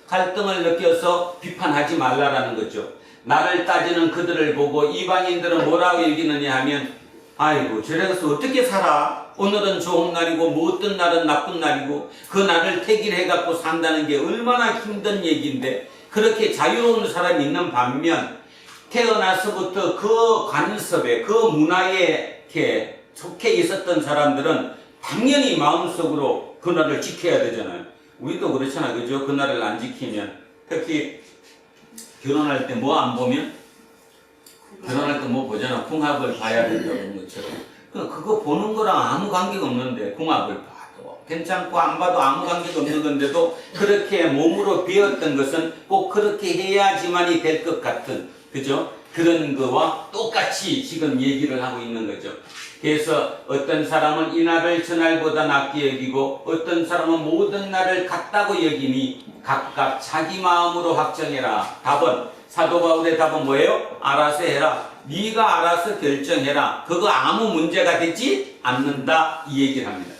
갈등을 느껴서 비판하지 말라라는 거죠. 나를 따지는 그들을 보고 이방인들은 뭐라고 얘기느냐 하면 아이고 저래서 어떻게 살아? 오늘은 좋은 날이고 뭐 어떤 날은 나쁜 날이고 그 날을 택일해갖고 산다는 게 얼마나 힘든 얘기인데 그렇게 자유로운 사람이 있는 반면 태어나서부터 그 관습에 그 문화에 이렇게 속해 있었던 사람들은 당연히 마음속으로 그 날을 지켜야 되잖아요. 우리도 그렇잖아요. 그죠? 그 날을 안 지키면 특히 결혼할 때 뭐 안 보면 결혼할 때 뭐 보잖아. 궁합을 봐야 된다는 것처럼. 그거 보는 거랑 아무 관계가 없는데 궁합을 봐도 괜찮고 안 봐도 아무 관계가 없는 건데도 그렇게 몸으로 배웠던 것은 꼭 그렇게 해야지만이 될 것 같은 그죠? 그런 거와 똑같이 지금 얘기를 하고 있는 거죠. 그래서 어떤 사람은 이 날을 저 날보다 낫게 여기고 어떤 사람은 모든 날을 같다고 여기니 각각 자기 마음으로 확정해라. 답은 사도 바울의 답은 뭐예요? 알아서 해라. 네가 알아서 결정해라. 그거 아무 문제가 되지 않는다. 이 얘기를 합니다.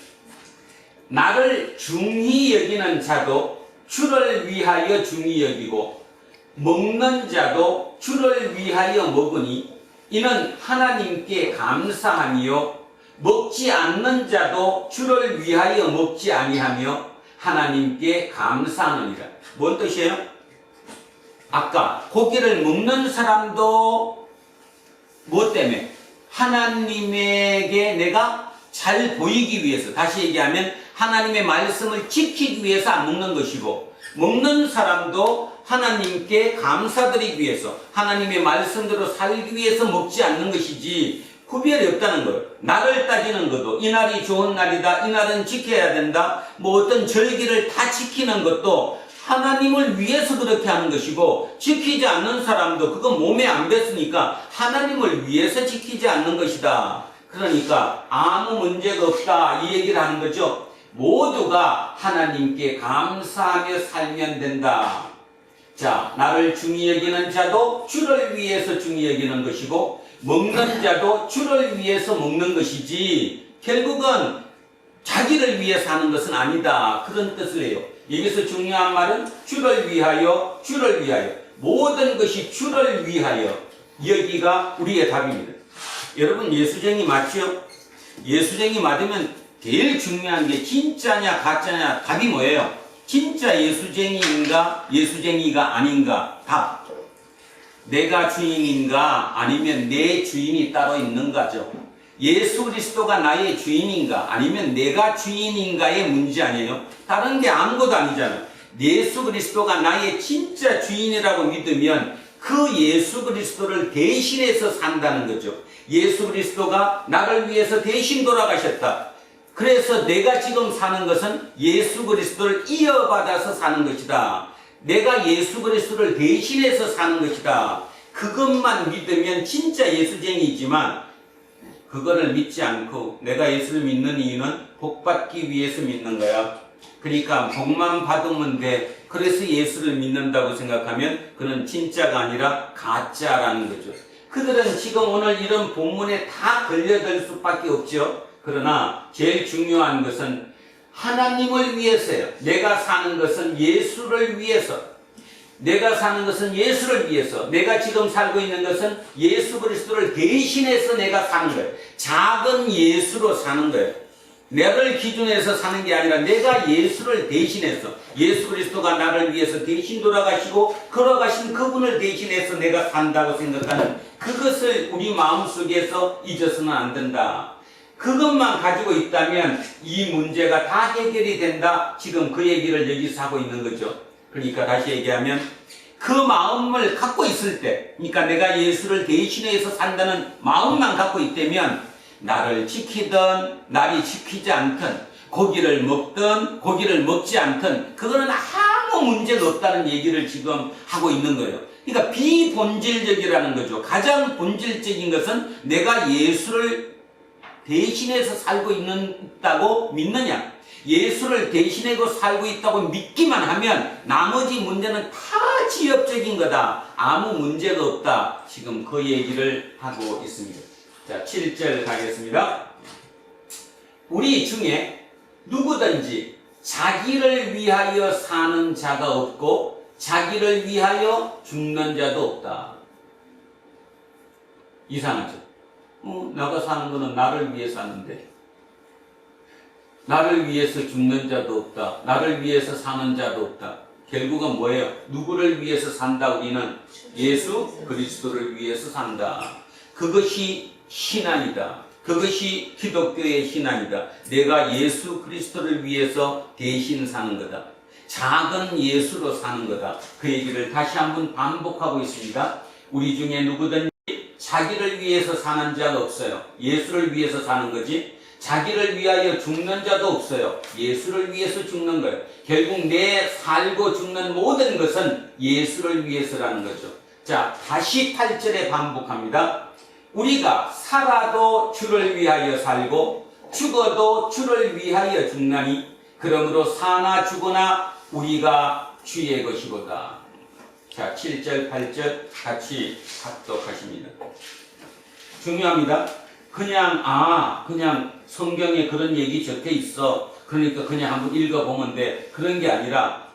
나를 중히 여기는 자도 주를 위하여 중히 여기고 먹는 자도 주를 위하여 먹으니 이는 하나님께 감사하며 먹지 않는 자도 주를 위하여 먹지 아니하며 하나님께 감사하느니라. 뭔 뜻이에요? 아까 고기를 먹는 사람도 무엇 때문에? 하나님에게 내가 잘 보이기 위해서, 다시 얘기하면 하나님의 말씀을 지키기 위해서 안 먹는 것이고, 먹는 사람도 하나님께 감사드리기 위해서, 하나님의 말씀대로 살기 위해서 먹지 않는 것이지 구별이 없다는 거예요. 날을 따지는 것도 이 날이 좋은 날이다, 이 날은 지켜야 된다, 뭐 어떤 절기를 다 지키는 것도 하나님을 위해서 그렇게 하는 것이고, 지키지 않는 사람도 그건 몸에 안 뱄으니까 하나님을 위해서 지키지 않는 것이다. 그러니까 아무 문제가 없다 이 얘기를 하는 거죠. 모두가 하나님께 감사하며 살면 된다. 자, 나를 중히 여기는 자도 주를 위해서 중히 여기는 것이고 먹는 자도 주를 위해서 먹는 것이지 결국은 자기를 위해서 하는 것은 아니다. 그런 뜻을 해요. 여기서 중요한 말은 주를 위하여, 주를 위하여. 모든 것이 주를 위하여. 여기가 우리의 답입니다. 여러분 예수쟁이 맞죠? 예수쟁이 맞으면 제일 중요한 게 진짜냐 가짜냐 답이 뭐예요? 진짜 예수쟁이인가 예수쟁이가 아닌가 답. 내가 주인인가 아니면 내 주인이 따로 있는가죠. 예수 그리스도가 나의 주인인가 아니면 내가 주인인가의 문제 아니에요. 다른 게 아무것도 아니잖아요. 예수 그리스도가 나의 진짜 주인이라고 믿으면 그 예수 그리스도를 대신해서 산다는 거죠. 예수 그리스도가 나를 위해서 대신 돌아가셨다. 그래서 내가 지금 사는 것은 예수 그리스도를 이어받아서 사는 것이다. 내가 예수 그리스도를 대신해서 사는 것이다. 그것만 믿으면 진짜 예수쟁이지만 그거를 믿지 않고 내가 예수를 믿는 이유는 복받기 위해서 믿는 거야. 그러니까 복만 받으면 돼. 그래서 예수를 믿는다고 생각하면 그는 진짜가 아니라 가짜라는 거죠. 그들은 지금 오늘 이런 본문에 다 걸려들 수밖에 없죠. 그러나 제일 중요한 것은 하나님을 위해서요. 내가 사는 것은 예수를 위해서. 내가 사는 것은 예수를 위해서. 내가 지금 살고 있는 것은 예수 그리스도를 대신해서 내가 사는 거예요. 작은 예수로 사는 거예요. 나를 기준해서 사는 게 아니라 내가 예수를 대신해서 예수 그리스도가 나를 위해서 대신 돌아가시고 걸어가신 그분을 대신해서 내가 산다고 생각하는 그것을 우리 마음속에서 잊어서는 안 된다. 그것만 가지고 있다면 이 문제가 다 해결이 된다. 지금 그 얘기를 여기서 하고 있는 거죠. 그러니까 다시 얘기하면 그 마음을 갖고 있을 때, 그러니까 내가 예수를 대신해서 산다는 마음만 갖고 있다면 나를 지키든 나를 지키지 않든 고기를 먹든 고기를 먹지 않든 그거는 아무 문제가 없다는 얘기를 지금 하고 있는 거예요. 그러니까 비본질적이라는 거죠. 가장 본질적인 것은 내가 예수를 대신해서 살고 있다고 믿느냐, 예수를 대신하고 살고 있다고 믿기만 하면 나머지 문제는 다 지엽적인 거다. 아무 문제가 없다. 지금 그 얘기를 하고 있습니다. 자, 7절 가겠습니다. 우리 중에 누구든지 자기를 위하여 사는 자가 없고 자기를 위하여 죽는 자도 없다. 이상하죠? 내가 사는 거는 나를 위해 사는데 나를 위해서 죽는 자도 없다. 나를 위해서 사는 자도 없다. 결국은 뭐예요? 누구를 위해서 산다? 우리는 예수 그리스도를 위해서 산다. 그것이 신앙이다. 그것이 기독교의 신앙이다. 내가 예수 그리스도를 위해서 대신 사는 거다. 작은 예수로 사는 거다. 그 얘기를 다시 한번 반복하고 있습니다. 우리 중에 누구든지 자기를 위해서 사는 자가 없어요. 예수를 위해서 사는 거지. 자기를 위하여 죽는 자도 없어요. 예수를 위해서 죽는 거예요. 결국 내 살고 죽는 모든 것은 예수를 위해서라는 거죠. 자, 다시 8절에 반복합니다. 우리가 살아도 주를 위하여 살고 죽어도 주를 위하여 죽나니 그러므로 사나 죽으나 우리가 주의 것이로다. 자, 7절 8절 같이 합독하십니다. 중요합니다. 그냥 성경에 그런 얘기 적혀 있어. 그러니까 그냥 한번 읽어보면 돼. 그런 게 아니라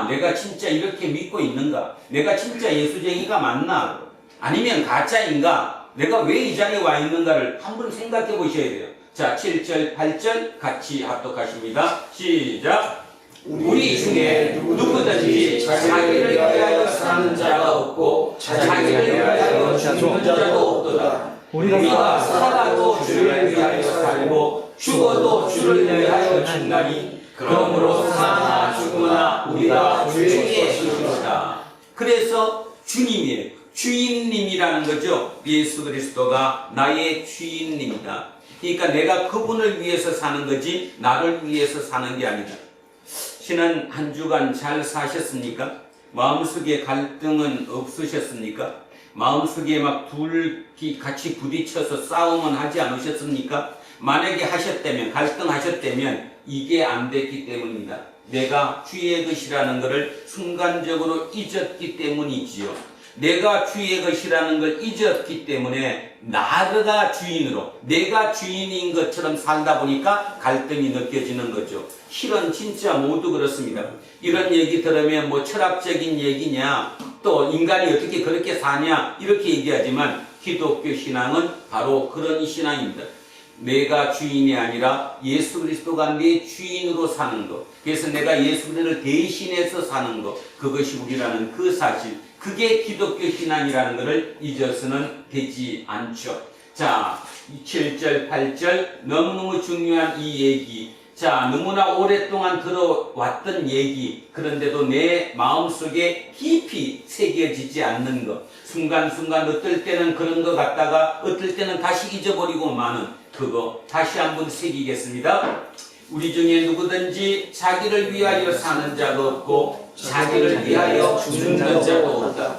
내가 진짜 이렇게 믿고 있는가? 내가 진짜 예수쟁이가 맞나? 아니면 가짜인가? 내가 왜 이 자리에 와 있는가를 한번 생각해 보셔야 돼요. 자, 7절, 8절 같이 합독하십니다. 시작! 우리 중에 누구든지 자기를 위하여 사는 자가 없고 자기를 위하여 죽는 자도 없도다. 우리가 살아도 주를 위하여 살고 죽어도 주를 위하여 죽나니 그러므로 사나 죽으나 우리가 주의 것이다. 그래서 주님이에요. 주인님이라는 거죠. 예수 그리스도가 나의 주인님이다. 그러니까 내가 그분을 위해서 사는 거지 나를 위해서 사는 게 아니다. 지난 한 주간 잘 사셨습니까? 마음속에 갈등은 없으셨습니까? 마음속에 막 둘이 같이 부딪혀서 싸움은 하지 않으셨습니까? 만약에 하셨다면, 갈등하셨다면 이게 안 됐기 때문입니다. 내가 주의 것이라는 것을 순간적으로 잊었기 때문이지요. 내가 주의 것이라는 걸 잊었기 때문에 나가 주인으로, 내가 주인인 것처럼 살다 보니까 갈등이 느껴지는 거죠. 실은 진짜 모두 그렇습니다. 이런 얘기 들으면 뭐 철학적인 얘기냐, 또 인간이 어떻게 그렇게 사냐 이렇게 얘기하지만 기독교 신앙은 바로 그런 신앙입니다. 내가 주인이 아니라 예수 그리스도가 내 주인으로 사는 것. 그래서 내가 예수 그리스도를 대신해서 사는 것. 그것이 우리라는 그 사실. 그게 기독교 신앙이라는 것을 잊어서는 되지 않죠. 자, 7절, 8절 너무너무 중요한 이 얘기. 자, 너무나 오랫동안 들어왔던 얘기. 그런데도 내 마음속에 깊이 새겨지지 않는 것. 순간순간 어떨 때는 그런 것 같다가 어떨 때는 다시 잊어버리고 마는 그거 다시 한번 새기겠습니다. 우리 중에 누구든지 자기를 위하여 사는 자도 없고 자기를 위하여 죽는 자도 없다.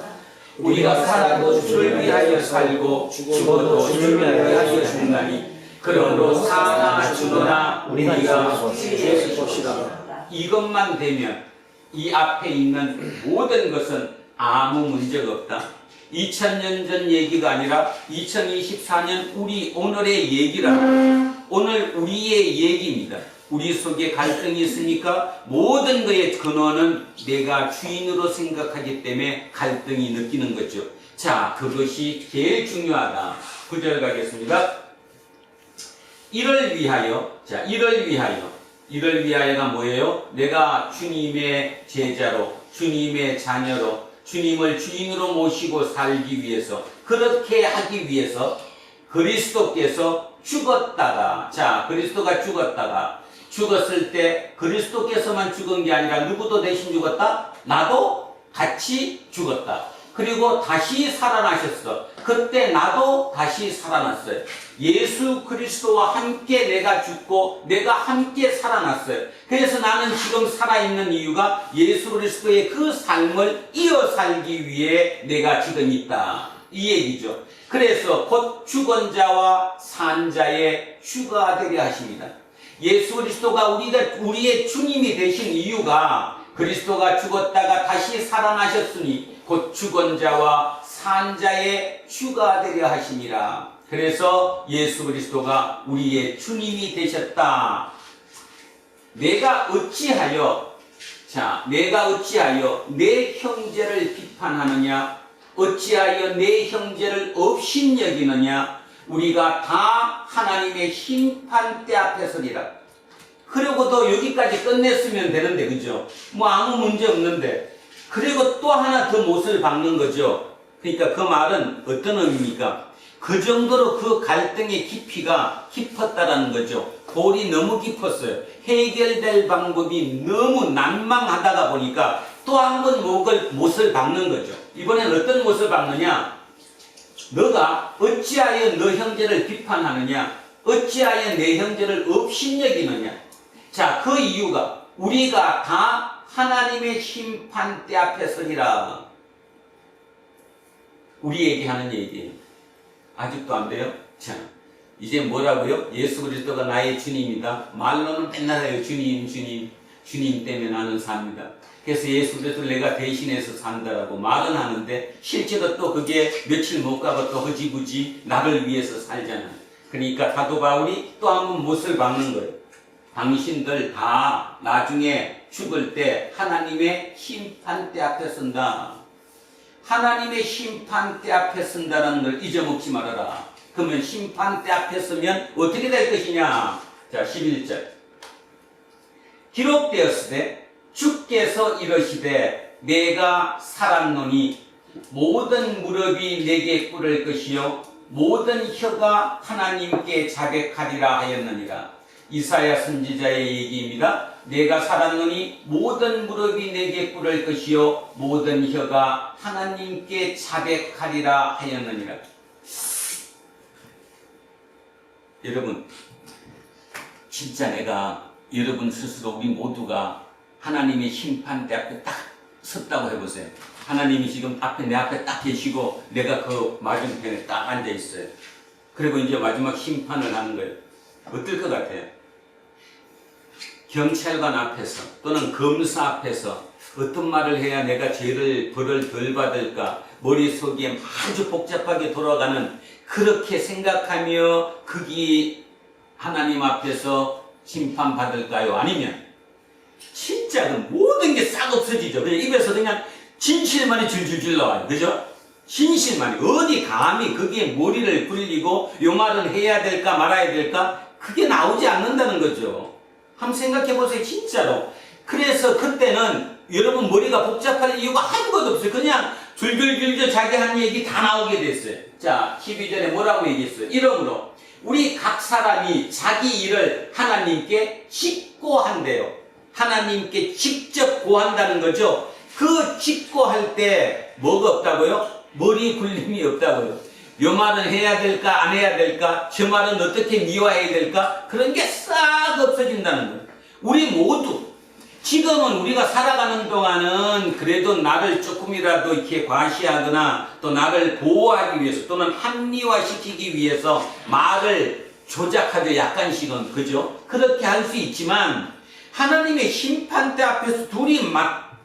우리가 살아도 주를 위하여 살고 죽어도 주를 위하여 죽나니 그러므로 사나 죽으나 우리가 주의 것이다. 이것만 되면 이 앞에 있는 모든 것은 아무 문제가 없다. 2000년 전 얘기가 아니라 2024년 우리 오늘의 얘기라. 오늘 우리의 얘기입니다. 우리 속에 갈등이 있으니까 모든 것의 근원은 내가 주인으로 생각하기 때문에 갈등이 느끼는 거죠. 자, 그것이 제일 중요하다. 9절 가겠습니다. 이를 위하여, 자, 이를 위하여가 뭐예요? 내가 주님의 제자로, 주님의 자녀로, 주님을 주인으로 모시고 살기 위해서, 그렇게 하기 위해서 그리스도께서 죽었다가, 자, 그리스도가 죽었을 때 그리스도께서만 죽은 게 아니라 누구도 대신 죽었다? 나도 같이 죽었다. 그리고 다시 살아나셨어. 그때 나도 다시 살아났어요. 예수 그리스도와 함께 내가 죽고 내가 함께 살아났어요. 그래서 나는 지금 살아있는 이유가 예수 그리스도의 그 삶을 이어 살기 위해 내가 지금 있다. 이 얘기죠. 그래서 곧 죽은 자와 산 자의 주가 되려 하십니다. 예수 그리스도가 우리의 주님이 되신 이유가 그리스도가 죽었다가 다시 살아나셨으니 곧 죽은 자와 산 자의 주가 되려 하심이라. 그래서 예수 그리스도가 우리의 주님이 되셨다. 내가 어찌하여 내 형제를 비판하느냐? 어찌하여 내 형제를 업신여기느냐? 우리가 다 하나님의 심판대 앞에 서리라. 그리고도 여기까지 끝냈으면 되는데, 그죠? 뭐 아무 문제 없는데. 그리고 또 하나 더 못을 박는 거죠. 그러니까 그 말은 어떤 의미입니까? 그 정도로 그 갈등의 깊이가 깊었다라는 거죠. 골이 너무 깊었어요. 해결될 방법이 너무 난망하다가 보니까 또 한 번 못을 박는 거죠. 이번엔 어떤 못을 박느냐? 너가 어찌하여 너 형제를 비판하느냐? 어찌하여 내 형제를 업신여기느냐? 자, 그 이유가 우리가 다 하나님의 심판대 앞에 서리라. 우리에게 하는 얘기예요. 아직도 안 돼요? 자, 이제 뭐라고요? 예수 그리스도가 나의 주님이다. 말로는 맨날 해요. 주님 때문에 나는 삽니다. 그래서 예수 그리스도를 내가 대신해서 산다라고 말은 하는데 실제로 또 그게 며칠 못 가고 또 허지부지 나를 위해서 살잖아요. 그러니까 사도 바울이 또 한 번 못을 박는 거예요. 당신들 다 나중에 죽을 때 하나님의 심판대 앞에 선다. 하나님의 심판대 앞에 선다는 걸 잊어먹지 말아라. 그러면 심판대 앞에 서면 어떻게 될 것이냐? 자, 11절. 기록되었으되 주께서 이러시되 내가 살았노니 모든 무릎이 내게 꿇을 것이요 모든 혀가 하나님께 자백하리라 하였느니라. 이사야 선지자의 얘기입니다. 내가 살았노니 모든 무릎이 내게 꿇을 것이요 모든 혀가 하나님께 자백하리라 하였느니라. 여러분, 진짜 내가 여러분 스스로 우리 모두가 하나님의 심판대 앞에 딱 섰다고 해보세요. 하나님이 지금 내 앞에 딱 계시고 내가 그 맞은편에 딱 앉아 있어요. 그리고 이제 마지막 심판을 하는 거예요. 어떨 것 같아요? 경찰관 앞에서 또는 검사 앞에서 어떤 말을 해야 내가 벌을 덜 받을까 머릿속에 아주 복잡하게 돌아가는 그렇게 생각하며 거기 하나님 앞에서 심판받을까요? 아니면 진짜 그 모든 게 싹 없어지죠. 그냥 입에서 그냥 진실만이 줄줄줄 나와요. 그죠? 진실만이. 어디 감히 거기에 머리를 굴리고 요 말은 해야 될까 말아야 될까? 그게 나오지 않는다는 거죠. 한번 생각해 보세요. 진짜로. 그래서 그때는 여러분 머리가 복잡할 이유가 아무것도 없어요. 그냥 줄줄줄줄 자기 한 얘기 다 나오게 됐어요. 자, 12절에 뭐라고 얘기했어요? 이러므로 우리 각 사람이 자기 일을 하나님께 직고 한대요. 하나님께 직접 고한다는 거죠. 그 직고 할 때 뭐가 없다고요? 머리 굴림이 없다고요. 요 말은 해야 될까 안 해야 될까? 저 말은 어떻게 미워해야 될까? 그런 게 싹 없어진다는 거예요. 우리 모두 지금은 우리가 살아가는 동안은 그래도 나를 조금이라도 이렇게 과시하거나 또 나를 보호하기 위해서 또는 합리화시키기 위해서 말을 조작하죠. 약간씩은. 그죠? 그렇게 할 수 있지만 하나님의 심판대 앞에서 둘이 막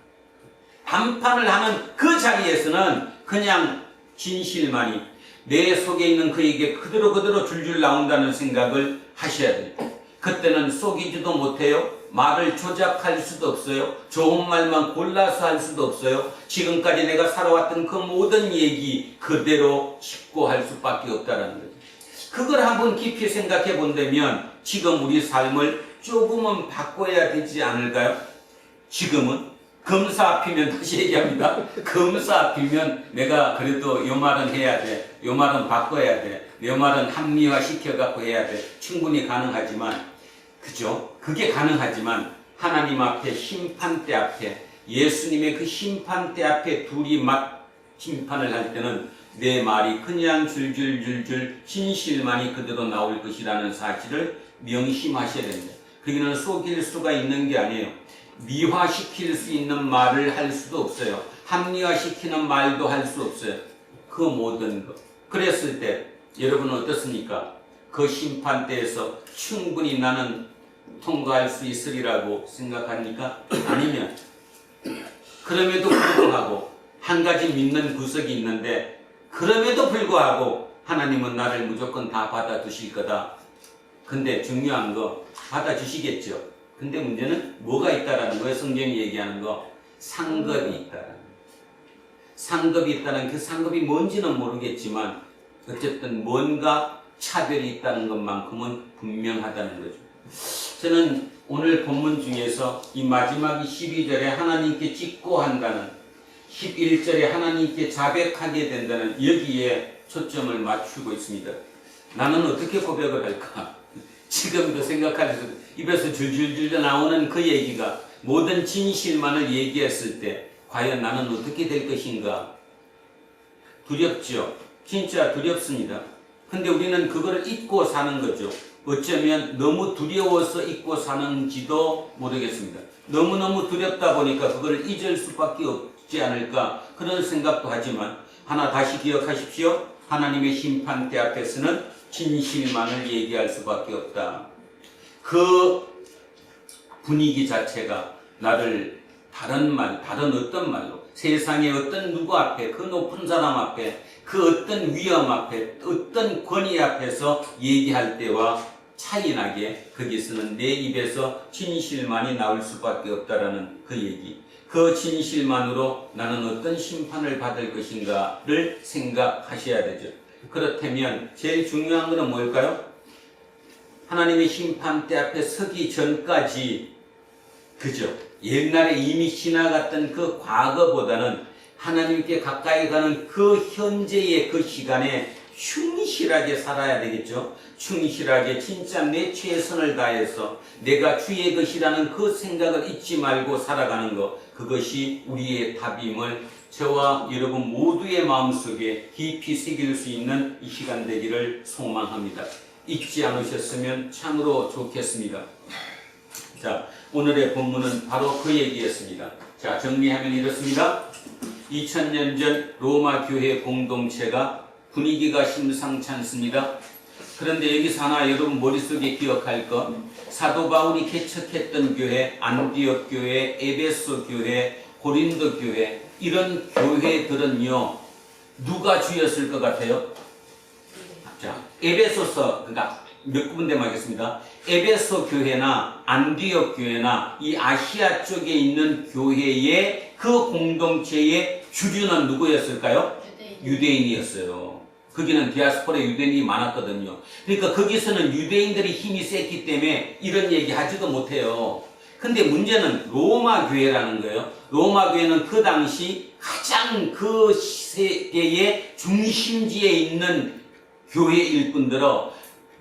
담판을 하는 그 자리에서는 그냥 진실만이 내 속에 있는 그에게 그대로 줄줄 나온다는 생각을 하셔야 돼요. 그때는 속이지도 못해요. 말을 조작할 수도 없어요. 좋은 말만 골라서 할 수도 없어요. 지금까지 내가 살아왔던 그 모든 얘기 그대로 짚고 할 수밖에 없다는 거죠. 그걸 한번 깊이 생각해 본다면 지금 우리 삶을 조금은 바꿔야 되지 않을까요? 지금은 검사 앞이면 다시 얘기합니다. 검사 앞이면 내가 그래도 요 말은 해야 돼. 요 말은 바꿔야 돼. 요 말은 합리화 시켜갖고 해야 돼. 충분히 가능하지만 그죠? 그게 가능하지만 하나님 앞에 심판대 앞에 예수님의 그 심판대 앞에 둘이 막 심판을 할 때는 내 말이 그냥 줄줄줄줄 진실만이 그대로 나올 것이라는 사실을 명심하셔야 됩니다. 거기는 속일 수가 있는 게 아니에요. 미화시킬 수 있는 말을 할 수도 없어요. 합리화시키는 말도 할 수 없어요. 그 모든 것. 그랬을 때 여러분은 어떻습니까? 그 심판대에서 충분히 나는 통과할 수 있으리라고 생각합니까? 아니면 그럼에도 불구하고 한 가지 믿는 구석이 있는데 그럼에도 불구하고 하나님은 나를 무조건 다 받아주실 거다. 근데 중요한 거 받아주시겠죠. 근데 문제는 뭐가 있다라는 거예요. 성경이 얘기하는 거 상급이 있다라는 거예요. 상급이 있다는 그 상급이 뭔지는 모르겠지만 어쨌든 뭔가 차별이 있다는 것만큼은 분명하다는 거죠. 저는 오늘 본문 중에서 이 마지막이 12절에 하나님께 직고한다는 11절에 하나님께 자백하게 된다는 여기에 초점을 맞추고 있습니다. 나는 어떻게 고백을 할까? 지금도 생각하셔서 입에서 줄줄줄 나오는 그 얘기가 모든 진실만을 얘기했을 때 과연 나는 어떻게 될 것인가? 두렵죠. 진짜 두렵습니다. 근데 우리는 그거를 잊고 사는 거죠. 어쩌면 너무 두려워서 잊고 사는지도 모르겠습니다. 너무너무 두렵다 보니까 그걸 잊을 수밖에 없지 않을까 그런 생각도 하지만 하나 다시 기억하십시오. 하나님의 심판대 앞에서는 진실만을 얘기할 수밖에 없다. 그 분위기 자체가 나를 다른 어떤 말로 세상의 어떤 누구 앞에 그 높은 사람 앞에 그 어떤 위험 앞에 어떤 권위 앞에서 얘기할 때와 차이나게 거기서는 내 입에서 진실만이 나올 수밖에 없다라는 그 얘기. 그 진실만으로 나는 어떤 심판을 받을 것인가를 생각하셔야 되죠. 그렇다면 제일 중요한 것은 뭘까요? 하나님의 심판대 앞에 서기 전까지 그죠? 옛날에 이미 지나갔던 그 과거보다는 하나님께 가까이 가는 그 현재의 그 시간에 충실하게 살아야 되겠죠. 충실하게 진짜 내 최선을 다해서 내가 주의 것이라는 그 생각을 잊지 말고 살아가는 것, 그것이 우리의 답임을 저와 여러분 모두의 마음속에 깊이 새길 수 있는 이 시간 되기를 소망합니다. 잊지 않으셨으면 참으로 좋겠습니다. 자, 오늘의 본문은 바로 그 얘기였습니다. 자, 정리하면 이렇습니다. 2000년 전 로마 교회 공동체가 분위기가 심상치 않습니다. 그런데 여기서 하나 여러분 머릿속에 기억할 것, 사도 바울이 개척했던 교회, 안디옥 교회, 에베소 교회, 고린도 교회, 이런 교회들은요 누가 주였을 것 같아요? 자, 에베소서, 그러니까 몇 군데만 하겠습니다. 에베소 교회나 안디옥 교회나 이 아시아 쪽에 있는 교회의 그 공동체의 주류는 누구였을까요? 유대인이었어요. 거기는 디아스포라 유대인이 많았거든요. 그러니까 거기서는 유대인들이 힘이 셌기 때문에 이런 얘기 하지도 못해요. 근데 문제는 로마 교회라는 거예요. 로마 교회는 그 당시 가장 그 세계의 중심지에 있는 교회일 뿐더러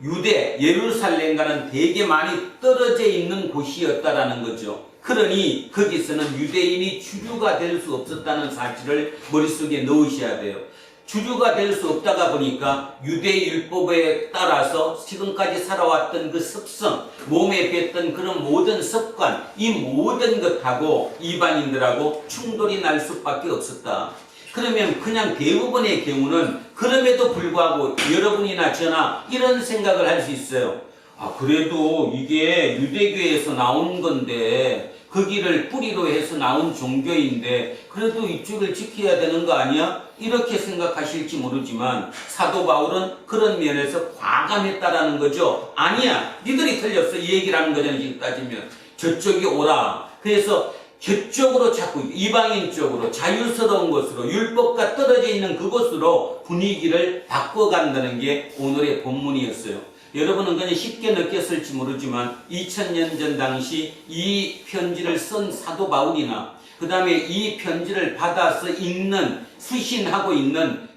유대, 예루살렘과는 되게 많이 떨어져 있는 곳이었다라는 거죠. 그러니 거기서는 유대인이 주류가 될 수 없었다는 사실을 머릿속에 넣으셔야 돼요. 주류가 될 수 없다가 보니까 유대율법에 따라서 지금까지 살아왔던 그 습성, 몸에 뱉던 그런 모든 습관, 이 모든 것하고 이방인들하고 충돌이 날 수밖에 없었다. 그러면 그냥 대부분의 경우는 그럼에도 불구하고 여러분이나 저나 이런 생각을 할 수 있어요. 아, 그래도 이게 유대교에서 나온 건데 거기를 뿌리로 해서 나온 종교인데 그래도 이쪽을 지켜야 되는 거 아니야? 이렇게 생각하실지 모르지만 사도 바울은 그런 면에서 과감했다라는 거죠. 아니야, 니들이 틀렸어, 이 얘기를 하는 거잖아요. 지금 따지면 저쪽이 오라. 그래서 저쪽으로 자꾸 이방인 쪽으로 자유스러운 곳으로 율법과 떨어져 있는 그곳으로 분위기를 바꿔간다는 게 오늘의 본문이었어요. 여러분은 그냥 쉽게 느꼈을지 모르지만 2000년 전 당시 이 편지를 쓴 사도 바울이나 그 다음에 이 편지를 받아서 읽는 수신하고 있는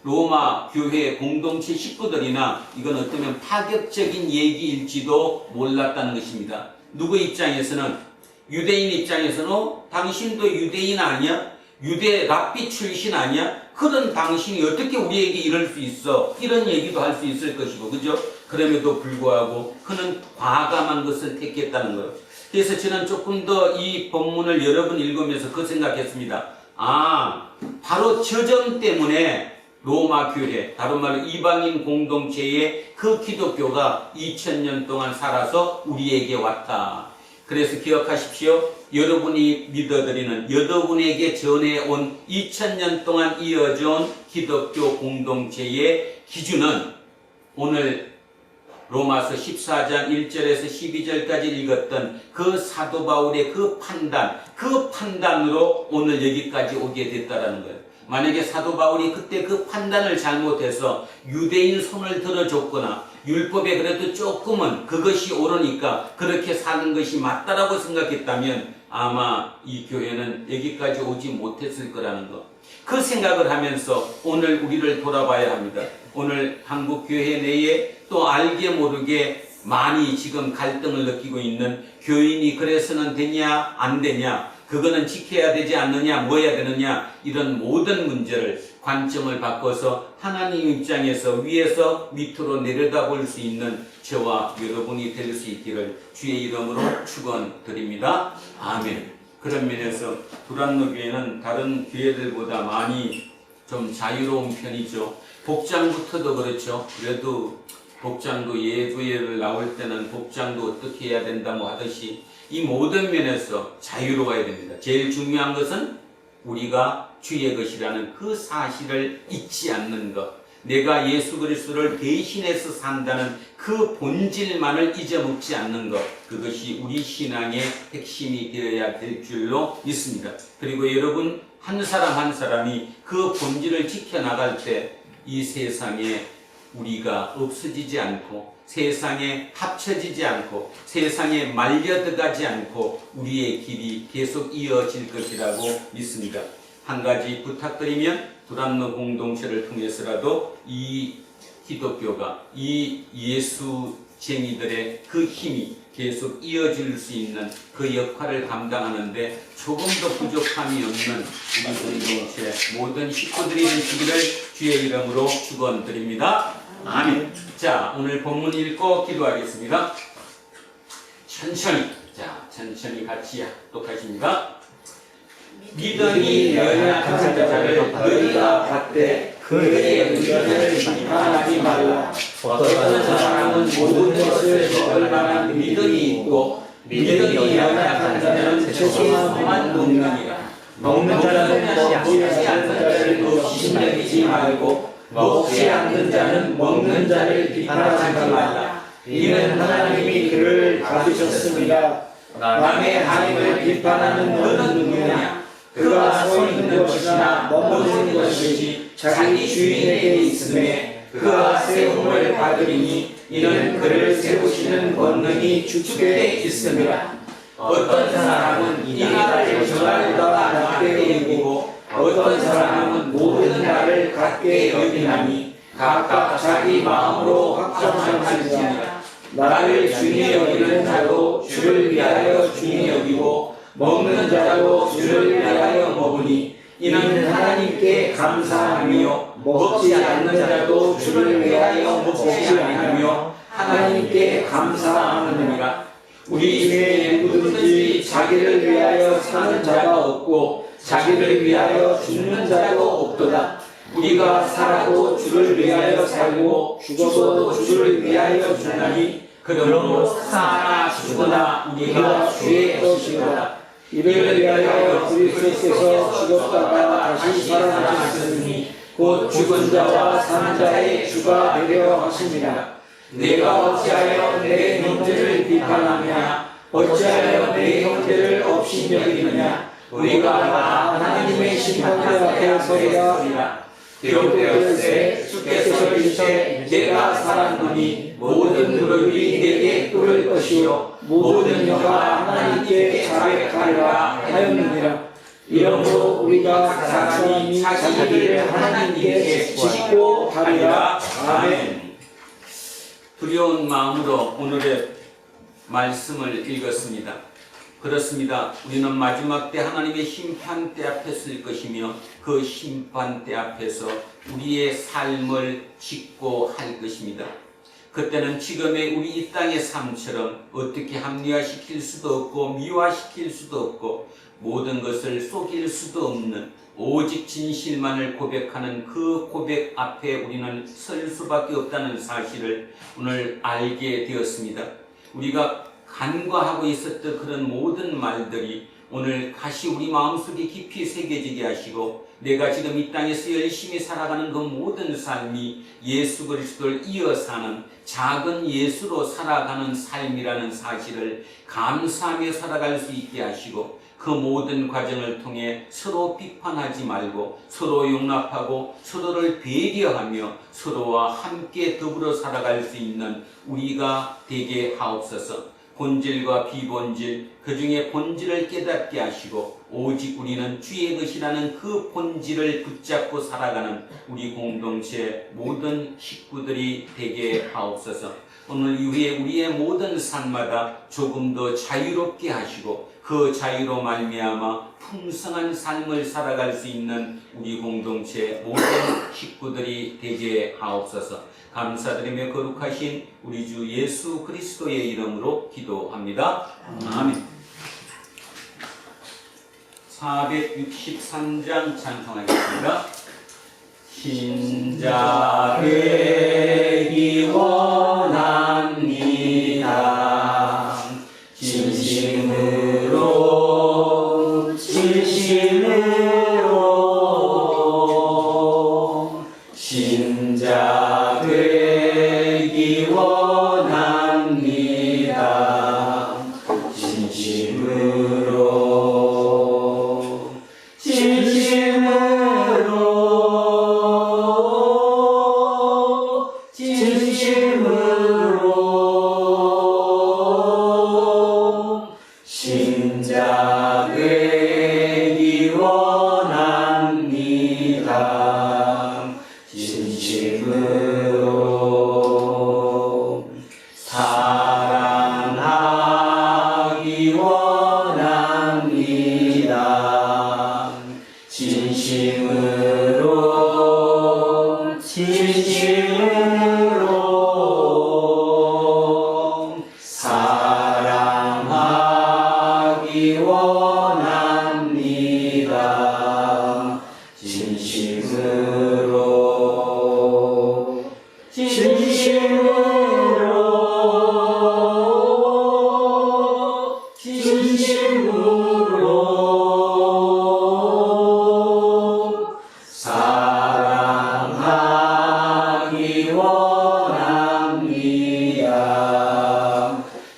로마 교회 공동체 식구들이나 이건 어쩌면 파격적인 얘기일지도 몰랐다는 것입니다. 누구 입장에서는, 유대인 입장에서는 당신도 유대인 아니야? 유대 랍비 출신 아니야? 그런 당신이 어떻게 우리에게 이럴 수 있어? 이런 얘기도 할 수 있을 것이고, 그죠? 그럼에도 불구하고 그는 과감한 것을 택했다는 거예요. 그래서 저는 조금 더 이 본문을 여러 번 읽으면서 그 생각했습니다. 아, 바로 저 점 때문에 로마 교회, 다른 말로 이방인 공동체의 그 기독교가 2000년 동안 살아서 우리에게 왔다. 그래서 기억하십시오. 여러분이 믿어드리는, 여러분에게 전해온 2000년 동안 이어져온 기독교 공동체의 기준은 오늘 로마서 14장 1절에서 12절까지 읽었던 그 사도 바울의 그 판단으로 오늘 여기까지 오게 됐다라는 거예요. 만약에 사도 바울이 그때 그 판단을 잘못해서 유대인 손을 들어줬거나 율법에 그래도 조금은 그것이 옳으니까 그렇게 사는 것이 맞다라고 생각했다면 아마 이 교회는 여기까지 오지 못했을 거라는 것. 그 생각을 하면서 오늘 우리를 돌아봐야 합니다. 오늘 한국 교회 내에 또 알게 모르게 많이 지금 갈등을 느끼고 있는 교인이 그래서는 되냐 안 되냐, 그거는 지켜야 되지 않느냐, 뭐 해야 되느냐, 이런 모든 문제를 관점을 바꿔서 하나님 입장에서 위에서 밑으로 내려다볼 수 있는 저와 여러분이 될 수 있기를 주의 이름으로 축원드립니다. 아멘. 그런 면에서 두란노 교회는 다른 교회들보다 많이 좀 자유로운 편이죠. 복장부터도 그렇죠. 그래도 복장도 예배를 나올 때는 복장도 어떻게 해야 된다고 하듯이 이 모든 면에서 자유로워야 됩니다. 제일 중요한 것은 우리가 주의 것이라는 그 사실을 잊지 않는 것. 내가 예수 그리스도를 대신해서 산다는 그 본질만을 잊어먹지 않는 것. 그것이 우리 신앙의 핵심이 되어야 될 줄로 믿습니다. 그리고 여러분 한 사람 한 사람이 그 본질을 지켜나갈 때 이 세상에 우리가 없어지지 않고 세상에 합쳐지지 않고 세상에 말려들어가지 않고 우리의 길이 계속 이어질 것이라고 믿습니다. 한 가지 부탁드리면 두란노 공동체를 통해서라도 이 기독교가 이 예수쟁이들의 그 힘이 계속 이어질 수 있는 그 역할을 감당하는데 조금 더 부족함이 없는 우리 공동체 모든 식구들이 되시기를 주의 이름으로 축원드립니다. 아멘. 자, 오늘 본문 읽고 기도하겠습니다. 천천히 같이 합독하십니다. 믿음이 연약한 자를 너희가 받되 그의 의견을 비판하지 말라. 어떤 사람은 모든 것을 먹을 만한 믿음이 있고 믿음이 연약한 자는 채소만 먹느니라. 먹는 자는 먹지 않는 자를 업신여기지 말고 먹지 않는 자는 먹는 자를 비판하지 말라. 이는 하나님이 그를 가두셨습니다. 남의 하나님을 비판하는 너는 누구냐? 그가 서 있는 것이나 머무는 것이 자기 주인에게 있음에 그가 세움을 받으리니 이는 그를 세우시는 권능이 주께 있습니다. 어떤 사람은 이 날을 저 날보다 낮게 여기고 어떤 사람은 모든 날을 같게 여기나니 각각 자기 마음으로 확정하시니라. 나를 주니 여기는 자도 주를 위하여 주니 여기고 먹는 자도 주를 위하여 먹으니 이는 하나님께 감사하며 먹지 않는 자도 주를 위하여 먹지 아니하며 하나님께 감사하느니라. 우리 중에 누구든지 자기를 위하여 사는 자가 없고 자기를 위하여 죽는 자도 없도다. 우리가 살아도 주를 위하여 살고 죽어도 주를 위하여 죽나니 그러므로 사나 죽으나 우리가 주의 것이로다. 이를 위하여 그리스도께서 죽었다가 다시 살아나셨으니 곧 죽은 자와 사는 자의 주가 되려 하심이라. 내가 어찌하여 내 형제를 비판하냐? 어찌하여 내 형제를 업신여기느냐? 우리가 다 하나님의 심판대 앞에 서리라. 기록되었으되 주께서 이르시되 내가 살았노니 모든 무릎이 내게 꿇을 것이요 모든 혀가 하나님께 자백하리라 하였느니라. 이러므로 우리가 각 사람이 자기를 하나님께 짓고 하리라. 아멘. 두려운 마음으로 오늘의 말씀을 읽었습니다. 그렇습니다. 우리는 마지막 때 하나님의 심판대 앞에 설 것이며 그 심판대 앞에서 우리의 삶을 짓고 할 것입니다. 그때는 지금의 우리 이 땅의 삶처럼 어떻게 합리화시킬 수도 없고 미화시킬 수도 없고 모든 것을 속일 수도 없는 오직 진실만을 고백하는 그 고백 앞에 우리는 설 수밖에 없다는 사실을 오늘 알게 되었습니다. 우리가 간과하고 있었던 그런 모든 말들이 오늘 다시 우리 마음속에 깊이 새겨지게 하시고 내가 지금 이 땅에서 열심히 살아가는 그 모든 삶이 예수 그리스도를 이어 사는 작은 예수로 살아가는 삶이라는 사실을 감사하며 살아갈 수 있게 하시고 그 모든 과정을 통해 서로 비판하지 말고 서로 용납하고 서로를 배려하며 서로와 함께 더불어 살아갈 수 있는 우리가 되게 하옵소서. 본질과 비본질, 그 중에 본질을 깨닫게 하시고 오직 우리는 주의 것이라는 그 본질을 붙잡고 살아가는 우리 공동체 모든 식구들이 되게 하옵소서. 오늘 이후에 우리의 모든 삶마다 조금 더 자유롭게 하시고 그 자유로 말미암아 풍성한 삶을 살아갈 수 있는 우리 공동체 모든 식구들이 되게 하옵소서. 감사드리며 거룩하신 우리 주 예수 그리스도의 이름으로 기도합니다. 아멘. 463장 찬송하겠습니다. 신자 되기 원합니다. 진심으로 신자 되기 원합니다. 진심으로 진심으로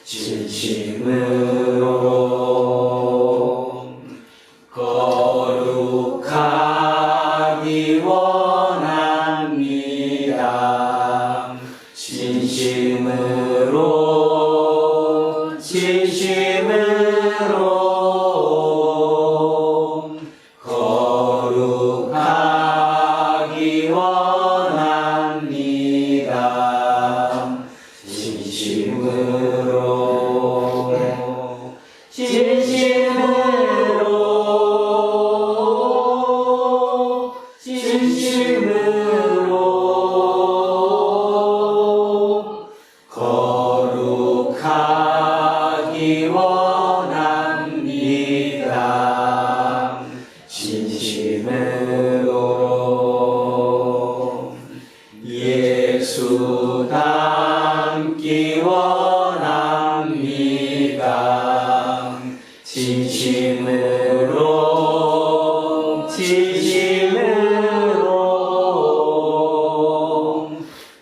진심으로 거룩하기 원합니다. 진심으로 거룩하기 원합니다. 진심으로 거룩하기 원합니다. 진심으로 예수 닮기 원합니다. 진심으로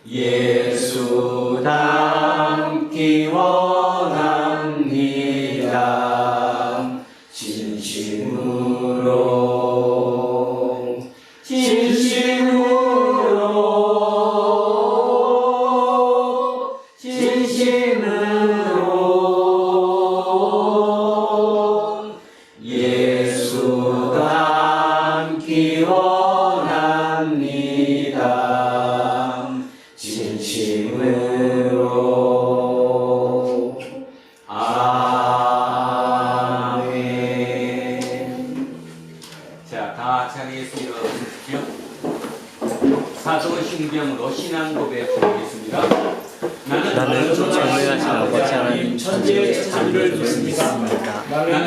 예수 닮기 원합니다. 진심으로 예수 닮기 원합니다. 진심으로 아멘. 자, 다 자리에서 일어나십시오. 사도신경으로 신앙 고백 드리겠습니다. 나는 전능하신 아버지 하나님 천지의 자비를 믿습니다.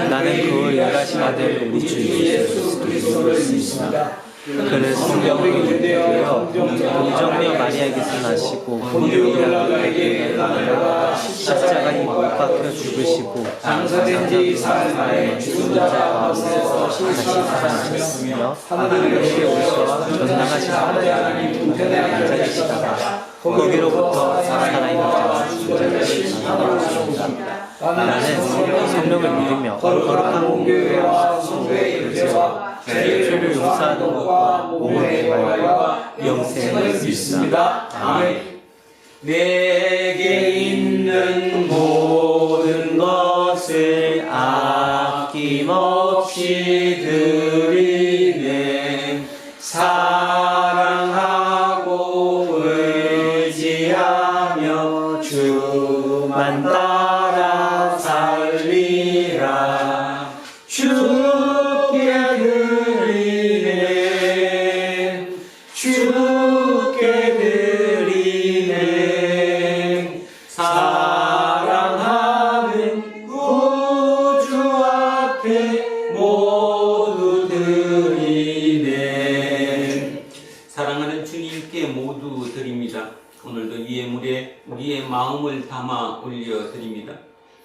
나는 그 일하신 아들 우리 주 예수 그리스도를 믿습니다. 그는 성령으로 인되어 동정녀 마리아에게서 나시고 본디오라에게 나아가 십자가에 못 박혀 죽으시고 장사된 지 4일만에 죽은 자 가운데서 다시 살아나셨으며 하늘에 오셔 전능하신 하나님 우편에 앉아 계시다가 거기로부터 살아있는 자와 죽은 자를 지나가셨습니다. 나는 성령을 믿으며 거룩한 공교회와 성도의 일제와 죄를 용서하는 것과 몸의 부활과 영생을 믿습니다. 아멘. 내게 있는 모든 것을 아낌없이 드리네. 사랑하고 의지하며 주만 따라 살리라. 주께 드리네. 주께 드리네. 사랑하는 구주 앞에 모두 드리네. 사랑하는 주님께 모두 드립니다. 오늘도 이 예물에 우리의 마음을 담아 올려드립니다.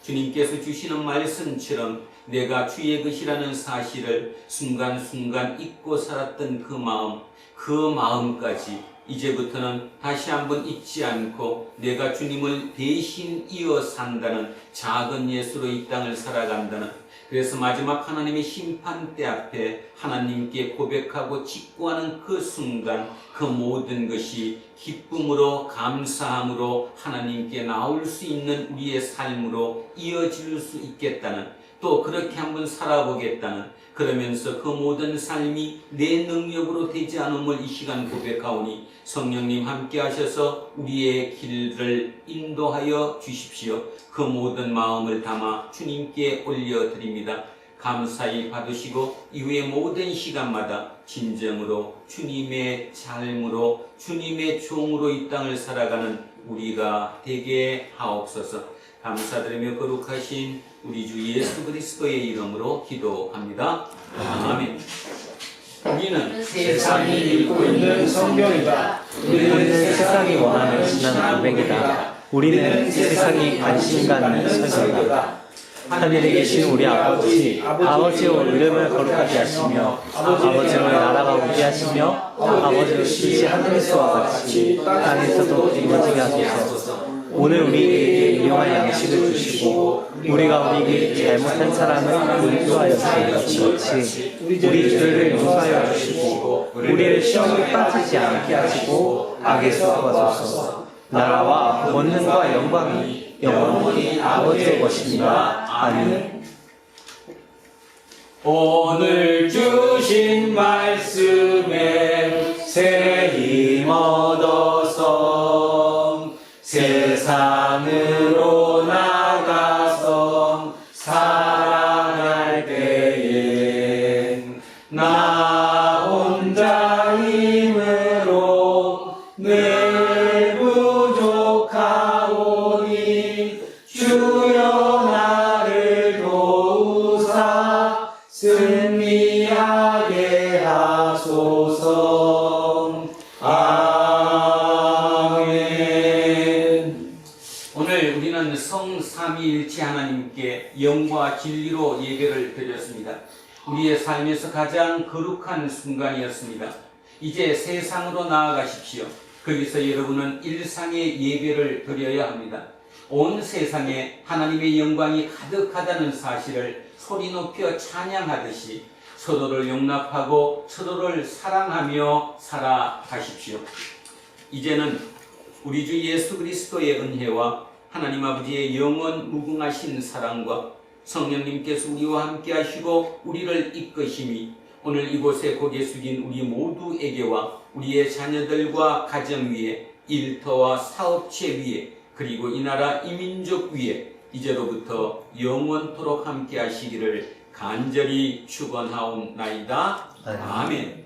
주님께서 주시는 말씀처럼 내가 주의 것이라는 사실을 순간순간 잊고 살았던 그 마음까지 이제부터는 다시 한번 잊지 않고 내가 주님을 대신 이어 산다는 작은 예수로 이 땅을 살아간다는, 그래서 마지막 하나님의 심판대 앞에 하나님께 고백하고 직구하는 그 순간 그 모든 것이 기쁨으로 감사함으로 하나님께 나올 수 있는 우리의 삶으로 이어질 수 있겠다는, 또 그렇게 한번 살아보겠다는, 그러면서 그 모든 삶이 내 능력으로 되지 않음을 이 시간 고백하오니 성령님 함께 하셔서 우리의 길을 인도하여 주십시오. 그 모든 마음을 담아 주님께 올려드립니다. 감사히 받으시고 이후의 모든 시간마다 진정으로 주님의 삶으로 주님의 종으로 이 땅을 살아가는 우리가 되게 하옵소서. 감사드리며 거룩하신 우리 주 예수 그리스도의 이름으로 기도합니다. 아멘. 우리는 세상이 읽고 있는 성경이다. 우리는 세상이 원하는 신앙 고백이다. 우리는 세상이 관심 갖는 설교다. 하늘에 계신 우리 아버지의 이름을 거룩하게 하시며 아버지의 나라가 오게 하시며 아버지의 뜻이 하늘에서와 같이 땅에서도 이루어지게 하소서. 오늘 우리에게 일용할 양식을 주시고 우리가 우리에게 잘못한 사람을 용서하여 주신 같이 우리 죄를 용서하여 주시고 우리를 시험에 빠지지 않게 하시고 악에서 도와주소서. 나라와 권능과 영광이 영원히 아버지의 것입니다. 아멘. 오늘 주신 말씀에 새 힘 얻어서 세상으로 나가서 살아갈 때엔 나 혼자 힘으로 늘 부족하오니 주여 나를 도우사 승리하게 하소서. 아멘. 오늘 우리는 성삼위일체 하나님께 영과 진리로 예배를 드렸습니다. 우리의 삶에서 가장 거룩한 순간이었습니다. 이제 세상으로 나아가십시오. 거기서 여러분은 일상의 예배를 드려야 합니다. 온 세상에 하나님의 영광이 가득하다는 사실을 소리 높여 찬양하듯이 서로를 용납하고 서로를 사랑하며 살아가십시오. 이제는 우리 주 예수 그리스도의 은혜와 하나님 아버지의 영원 무궁하신 사랑과 성령님께서 우리와 함께 하시고 우리를 이끄심이 오늘 이곳에 고개 숙인 우리 모두에게와 우리의 자녀들과 가정 위에, 일터와 사업체 위에, 그리고 이 나라 이민족 위에 이제로부터 영원토록 함께 하시기를 간절히 축원하옵나이다. 아멘.